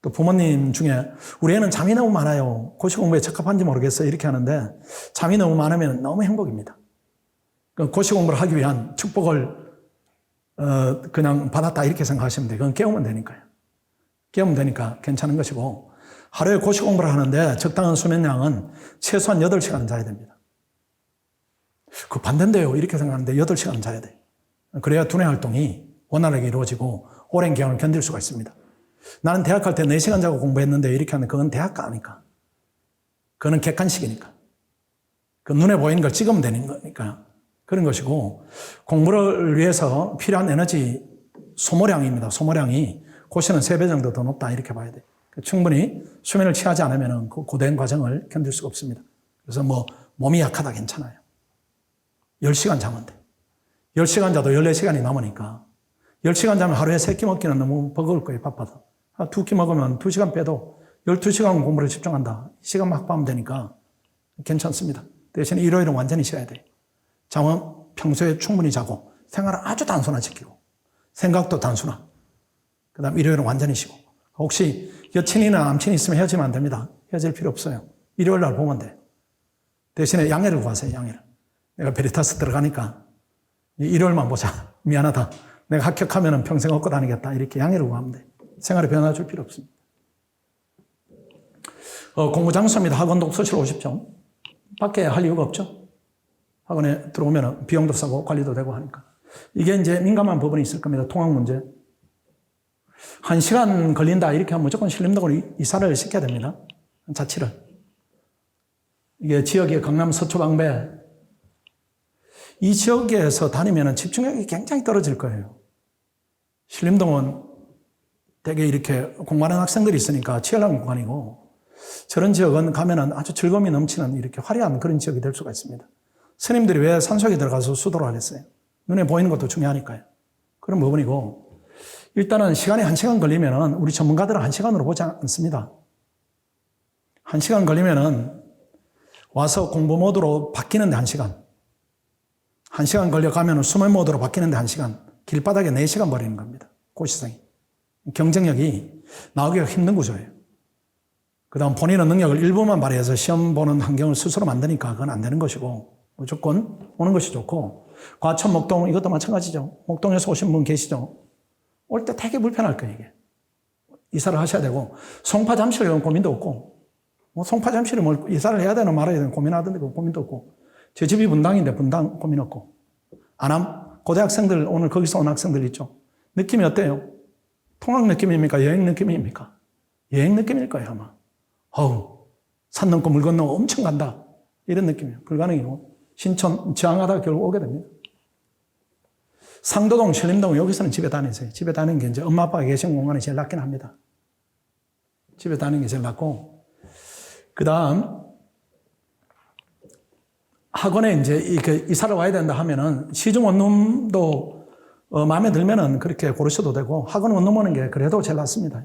또 부모님 중에 우리 애는 잠이 너무 많아요. 고시 공부에 적합한지 모르겠어요. 이렇게 하는데 잠이 너무 많으면 너무 행복입니다. 고시 공부를 하기 위한 축복을 그냥 받았다 이렇게 생각하시면 돼요. 그건 깨우면 되니까요. 깨우면 되니까 괜찮은 것이고 하루에 고시 공부를 하는데 적당한 수면량은 최소한 8시간은 자야 됩니다. 그 반대인데요. 이렇게 생각하는데 8시간은 자야 돼요. 그래야 두뇌 활동이 원활하게 이루어지고 오랜 기간을 견딜 수가 있습니다. 나는 대학 갈 때 4시간 자고 공부했는데 이렇게 하면 그건 대학가 아니까. 그거는 객관식이니까. 그 눈에 보이는 걸 찍으면 되는 거니까. 그런 것이고 공부를 위해서 필요한 에너지 소모량입니다. 소모량이 고시는 3배 정도 더 높다 이렇게 봐야 돼요. 충분히 수면을 취하지 않으면 그 고된 과정을 견딜 수가 없습니다. 그래서 몸이 약하다 괜찮아요. 10시간 자면 돼. 10시간 자도 14시간이 남으니까 10시간 자면 하루에 3끼 먹기는 너무 버거울 거예요, 바빠서. 2끼 먹으면 2시간 빼도 12시간 공부를 집중한다. 시간만 확보하면 되니까 괜찮습니다. 대신에 일요일은 완전히 쉬어야 돼요. 잠은 평소에 충분히 자고 생활을 아주 단순화시키고 생각도 단순화. 그 다음 일요일은 완전히 쉬고. 혹시 여친이나 남친이 있으면 헤어지면 안 됩니다. 헤어질 필요 없어요. 일요일 날 보면 돼. 대신에 양해를 구하세요. 양해를. 내가 베리타스 들어가니까 일요일만 보자. 미안하다. 내가 합격하면 평생 얻고 다니겠다. 이렇게 양해를 구하면 돼. 생활에 변화 줄 필요 없습니다. 공부 장소입니다. 학원 독서실 오십시오. 밖에 할 이유가 없죠. 학원에 들어오면 비용도 싸고 관리도 되고 하니까. 이게 이제 민감한 부분이 있을 겁니다. 통학 문제. 1시간 걸린다 이렇게 하면 무조건 신림동으로 이사를 시켜야 됩니다. 자취를. 이게 지역이 강남 서초방배. 이 지역에서 다니면 집중력이 굉장히 떨어질 거예요. 신림동은 되게 이렇게 공부하는 학생들이 있으니까 치열한 공간이고 저런 지역은 가면은 아주 즐거움이 넘치는 이렇게 화려한 그런 지역이 될 수가 있습니다. 스님들이 왜 산속에 들어가서 수도를 하겠어요? 눈에 보이는 것도 중요하니까요. 그런 부분이고 일단은 시간이 1시간 걸리면은 우리 전문가들은 1시간으로 보지 않습니다. 1시간 걸리면은 와서 공부 모드로 바뀌는데 1시간. 1시간 걸려가면 수면 모드로 바뀌는데 1시간. 길바닥에 4시간 버리는 겁니다. 고시생이. 경쟁력이 나오기가 힘든 구조예요. 그 다음 본인의 능력을 일부만 발휘해서 시험 보는 환경을 스스로 만드니까 그건 안 되는 것이고 무조건 오는 것이 좋고 과천, 목동 이것도 마찬가지죠. 목동에서 오신 분 계시죠? 올 때 되게 불편할 거예요. 이게. 이사를 하셔야 되고 송파 잠실은 고민도 없고 뭐 송파 잠실은 뭘 이사를 해야 되나 말아야 되나 고민하던데 고민도 없고 제 집이 분당인데 분당 고민 없고 안암 고대학생들 오늘 거기서 온 학생들 있죠. 느낌이 어때요? 통학 느낌입니까? 여행 느낌입니까? 여행 느낌일 거예요 아마. 어우 산 넘고 물 건너 엄청 간다 이런 느낌이에요. 불가능이고 신촌 지향하다가 결국 오게 됩니다. 상도동, 신림동 여기서는 집에 다니세요. 집에 다니는 게 이제 엄마 아빠가 계신 공간이 제일 낫긴 합니다. 집에 다니는 게 제일 낫고 그 다음 학원에 이제 이사를 와야 된다 하면은 시중 원룸도 마음에 들면은 그렇게 고르셔도 되고 학원 원룸 오는 게 그래도 제일 낫습니다.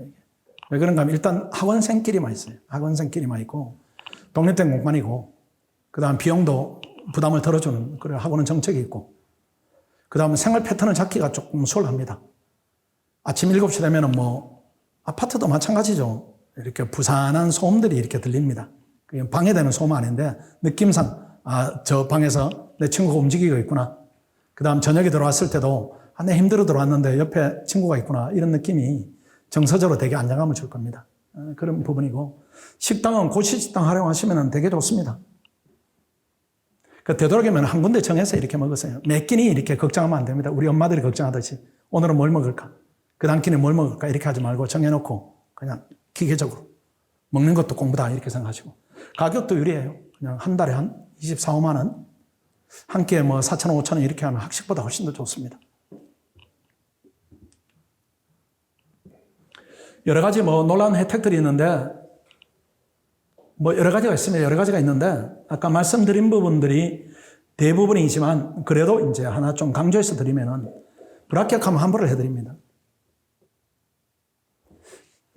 왜 그런가 하면 일단 학원생끼리만 있어요. 학원생끼리만 있고 독립된 공간이고 그 다음 비용도 부담을 덜어주는 그래 학원은 정책이 있고 그 다음 생활 패턴을 잡기가 조금 수월합니다. 아침 7시 되면은 뭐 아파트도 마찬가지죠. 이렇게 부산한 소음들이 이렇게 들립니다. 그게 방해되는 소음 아닌데 느낌상 저 방에서 내 친구가 움직이고 있구나. 그 다음 저녁에 들어왔을 때도 내 힘들어 들어왔는데 옆에 친구가 있구나. 이런 느낌이 정서적으로 되게 안정감을 줄 겁니다. 그런 부분이고 식당은 고시식당 활용하시면 되게 좋습니다. 되도록이면 한 군데 정해서 이렇게 먹으세요. 몇 끼니 이렇게 걱정하면 안 됩니다. 우리 엄마들이 걱정하듯이 오늘은 뭘 먹을까? 그 다음 끼니 뭘 먹을까? 이렇게 하지 말고 정해놓고 그냥 기계적으로 먹는 것도 공부다 이렇게 생각하시고 가격도 유리해요. 그냥 한 달에 한 24, 5만 원 한 끼에 뭐 4,000원, 5,000원 이렇게 하면 학식보다 훨씬 더 좋습니다. 여러 가지 뭐 놀라운 혜택들이 있는데 뭐 여러 가지가 있습니다. 여러 가지가 있는데 아까 말씀드린 부분들이 대부분이지만 그래도 이제 하나 좀 강조해서 드리면은 불합격하면 환불을 해드립니다.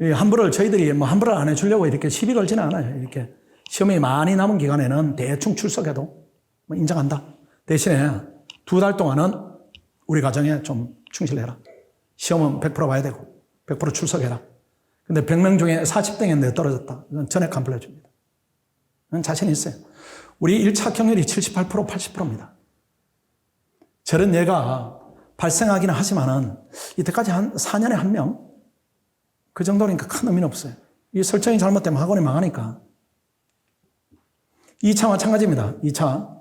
이 환불을 저희들이 뭐 환불을 안 해주려고 이렇게 시비 걸지는 않아요. 이렇게 시험이 많이 남은 기간에는 대충 출석해도 뭐 인정한다. 대신에 2달 동안은 우리 가정에 좀 충실해라. 시험은 100% 봐야 되고 100% 출석해라. 근데 100명 중에 40등인데 떨어졌다. 이건 전액 환불해 줍니다. 저는 자신 있어요. 우리 1차 학력률이 78%, 80%입니다. 저런 예가 발생하기는 하지만은 이때까지 한 4년에 한 명? 그 정도니까 큰 의미는 없어요. 이 설정이 잘못되면 학원이 망하니까. 2차 마찬가지입니다. 2차.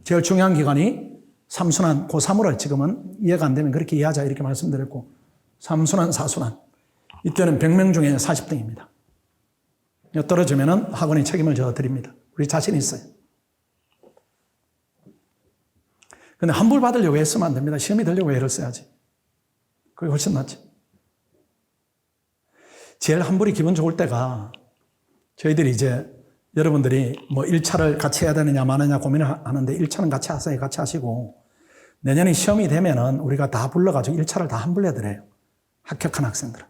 제일 중요한 기간이 3순환, 고3으로 지금은 이해가 안 되면 그렇게 이해하자 이렇게 말씀드렸고 3순환, 4순환. 이때는 100명 중에 40등입니다. 떨어지면은 학원이 책임을 져드립니다. 우리 자신 있어요. 근데 환불 받으려고 애쓰면 안 됩니다. 시험이 되려고 애를 써야지. 그게 훨씬 낫죠. 제일 환불이 기분 좋을 때가 저희들이 이제 여러분들이 뭐 1차를 같이 해야 되느냐 마느냐 고민을 하는데 1차는 같이 하세요. 같이 하시고 내년에 시험이 되면은 우리가 다 불러가지고 1차를 다 환불해드려요. 합격한 학생들은.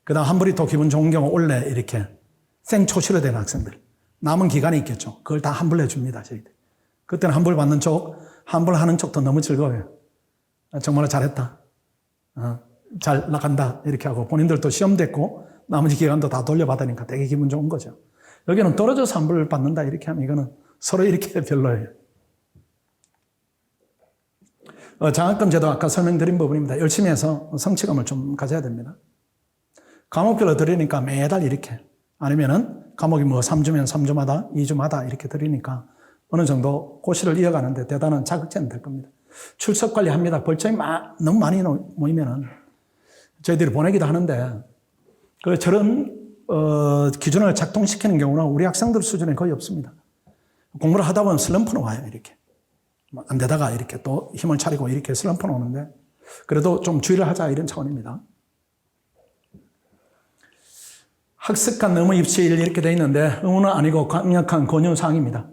그 다음 환불이 또 기분 좋은 경우 원래 이렇게 생초시로 된 학생들. 남은 기간이 있겠죠. 그걸 다 환불해 줍니다, 저희들. 그때는 환불 받는 쪽, 환불하는 쪽도 너무 즐거워요. 정말 잘했다. 잘 나간다. 이렇게 하고 본인들도 시험 됐고 나머지 기간도 다 돌려받으니까 되게 기분 좋은 거죠. 여기는 떨어져서 환불 받는다. 이렇게 하면 이거는 서로 이렇게 별로예요. 장학금 제도 아까 설명드린 부분입니다. 열심히 해서 성취감을 좀 가져야 됩니다. 과목별로 드리니까 매달 이렇게 아니면은 과목이 뭐 3주면 3주마다 2주마다 이렇게 드리니까 어느 정도 고시를 이어가는데 대단한 자극제는 될 겁니다. 출석 관리합니다. 벌점이 너무 많이 모이면은 저희들이 보내기도 하는데 저런 기준을 작동시키는 경우는 우리 학생들 수준에 거의 없습니다. 공부를 하다 보면 슬럼프는 와요. 이렇게 안 되다가 이렇게 또 힘을 차리고 이렇게 슬럼프는 오는데 그래도 좀 주의를 하자 이런 차원입니다. 학습관 너무 입시일 이렇게 돼 있는데 의무는 아니고 강력한 권유사항입니다.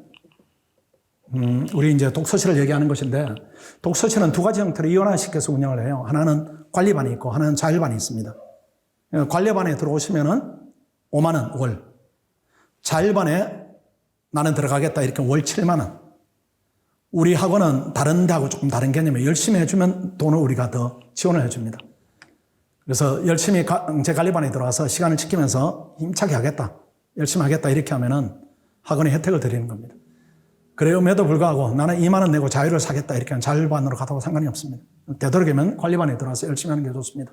우리 이제 독서실을 얘기하는 것인데 독서실은 두 가지 형태로 이원화시켜서 운영을 해요. 하나는 관리반이 있고 하나는 자율반이 있습니다. 관리반에 들어오시면은 5만 원 월. 자율반에 나는 들어가겠다 이렇게 월 7만 원. 우리 학원은 다른 데하고 조금 다른 개념이에요. 열심히 해주면 돈을 우리가 더 지원을 해줍니다. 그래서 열심히 제 관리반에 들어와서 시간을 지키면서 힘차게 하겠다. 열심히 하겠다 이렇게 하면은 학원에 혜택을 드리는 겁니다. 그래움에도 불구하고 나는 2만 원 내고 자유를 사겠다 이렇게 하면 자율반으로 가도 상관이 없습니다. 되도록이면 관리반에 들어와서 열심히 하는 게 좋습니다.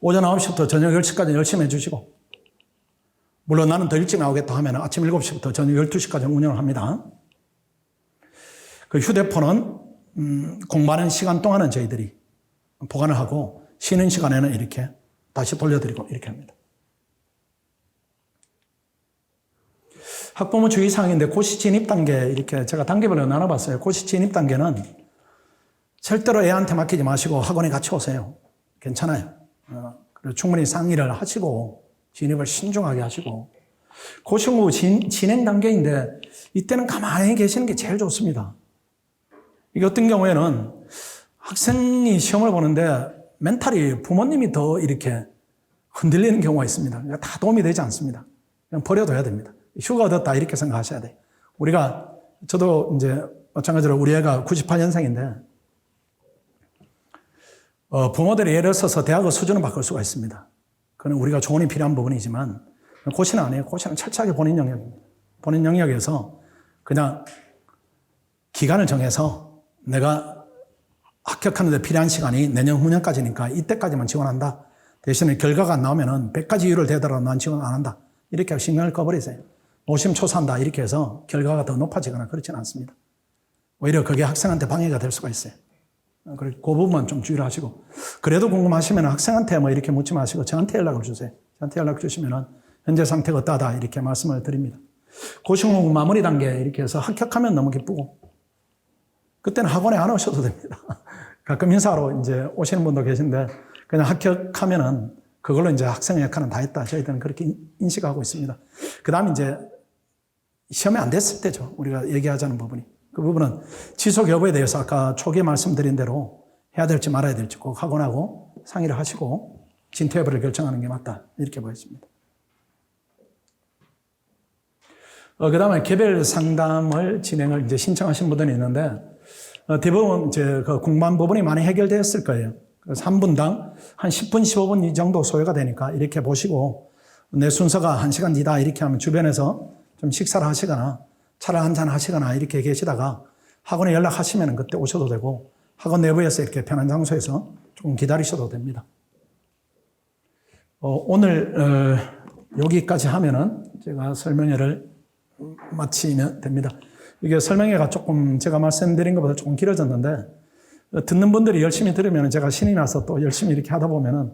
오전 9시부터 저녁 10시까지 열심히 해주시고 물론 나는 더 일찍 나오겠다 하면 아침 7시부터 저녁 12시까지 운영을 합니다. 그 휴대폰은 공부하는 시간 동안은 저희들이 보관을 하고 쉬는 시간에는 이렇게 다시 돌려드리고 이렇게 합니다. 학부모 주의사항인데 고시 진입 단계 이렇게 제가 단계별로 나눠봤어요. 고시 진입 단계는 절대로 애한테 맡기지 마시고 학원에 같이 오세요. 괜찮아요. 그리고 충분히 상의를 하시고 진입을 신중하게 하시고 고시 공부 진행 단계인데 이때는 가만히 계시는 게 제일 좋습니다. 이게 어떤 경우에는 학생이 시험을 보는데 멘탈이 부모님이 더 이렇게 흔들리는 경우가 있습니다. 그러니까 다 도움이 되지 않습니다. 그냥 버려둬야 됩니다. 휴가 얻었다 이렇게 생각하셔야 돼요. 저도 이제 마찬가지로 우리 애가 98년생인데 부모들이 예를 들어서 대학의 수준을 바꿀 수가 있습니다. 그건 우리가 조언이 필요한 부분이지만 고시는 아니에요. 고시는 철저하게 본인 영역입니다. 본인 영역에서 그냥 기간을 정해서 내가 합격하는 데 필요한 시간이 내년 후년까지니까 이때까지만 지원한다. 대신에 결과가 안 나오면은 100가지 이유를 대더라도 난 지원 안 한다. 이렇게 신경을 꺼버리세요. 노심초사한다. 이렇게 해서 결과가 더 높아지거나 그렇지는 않습니다. 오히려 그게 학생한테 방해가 될 수가 있어요. 그 부분만 좀 주의를 하시고. 그래도 궁금하시면 학생한테 뭐 이렇게 묻지 마시고 저한테 연락을 주세요. 저한테 연락 주시면은 현재 상태가 어떠하다 이렇게 말씀을 드립니다. 고시공부 마무리 단계 이렇게 해서 합격하면 너무 기쁘고 그때는 학원에 안 오셔도 됩니다. 가끔 인사하러 이제 오시는 분도 계신데 그냥 합격하면은 그걸로 이제 학생의 역할은 다 했다. 저희들은 그렇게 인식하고 있습니다. 그 다음 이제 시험이 안 됐을 때죠. 우리가 얘기하자는 부분이. 그 부분은 지속 여부에 대해서 아까 초기에 말씀드린 대로 해야 될지 말아야 될지 꼭 학원하고 상의를 하시고 진퇴 여부를 결정하는 게 맞다. 이렇게 보였습니다. 그 다음에 개별 상담을 진행을 이제 신청하신 분들이 있는데 대부분 이제 그 공부한 부분이 많이 해결되었을 거예요. 그래서 한 분당 한 10분, 15분 이 정도 소요가 되니까 이렇게 보시고 내 순서가 1시간이다 이렇게 하면 주변에서 좀 식사를 하시거나 차를 한잔 하시거나 이렇게 계시다가 학원에 연락하시면 그때 오셔도 되고 학원 내부에서 이렇게 편한 장소에서 조금 기다리셔도 됩니다. 오늘 여기까지 하면은 제가 설명회를 마치면 됩니다. 이게 설명회가 조금 제가 말씀드린 것보다 조금 길어졌는데 듣는 분들이 열심히 들으면 제가 신이 나서 또 열심히 이렇게 하다 보면은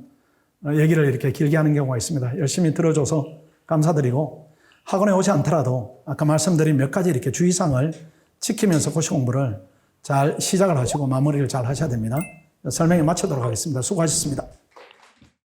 얘기를 이렇게 길게 하는 경우가 있습니다. 열심히 들어줘서 감사드리고 학원에 오지 않더라도 아까 말씀드린 몇 가지 이렇게 주의사항을 지키면서 고시 공부를 잘 시작을 하시고 마무리를 잘 하셔야 됩니다. 설명회 마치도록 하겠습니다. 수고하셨습니다.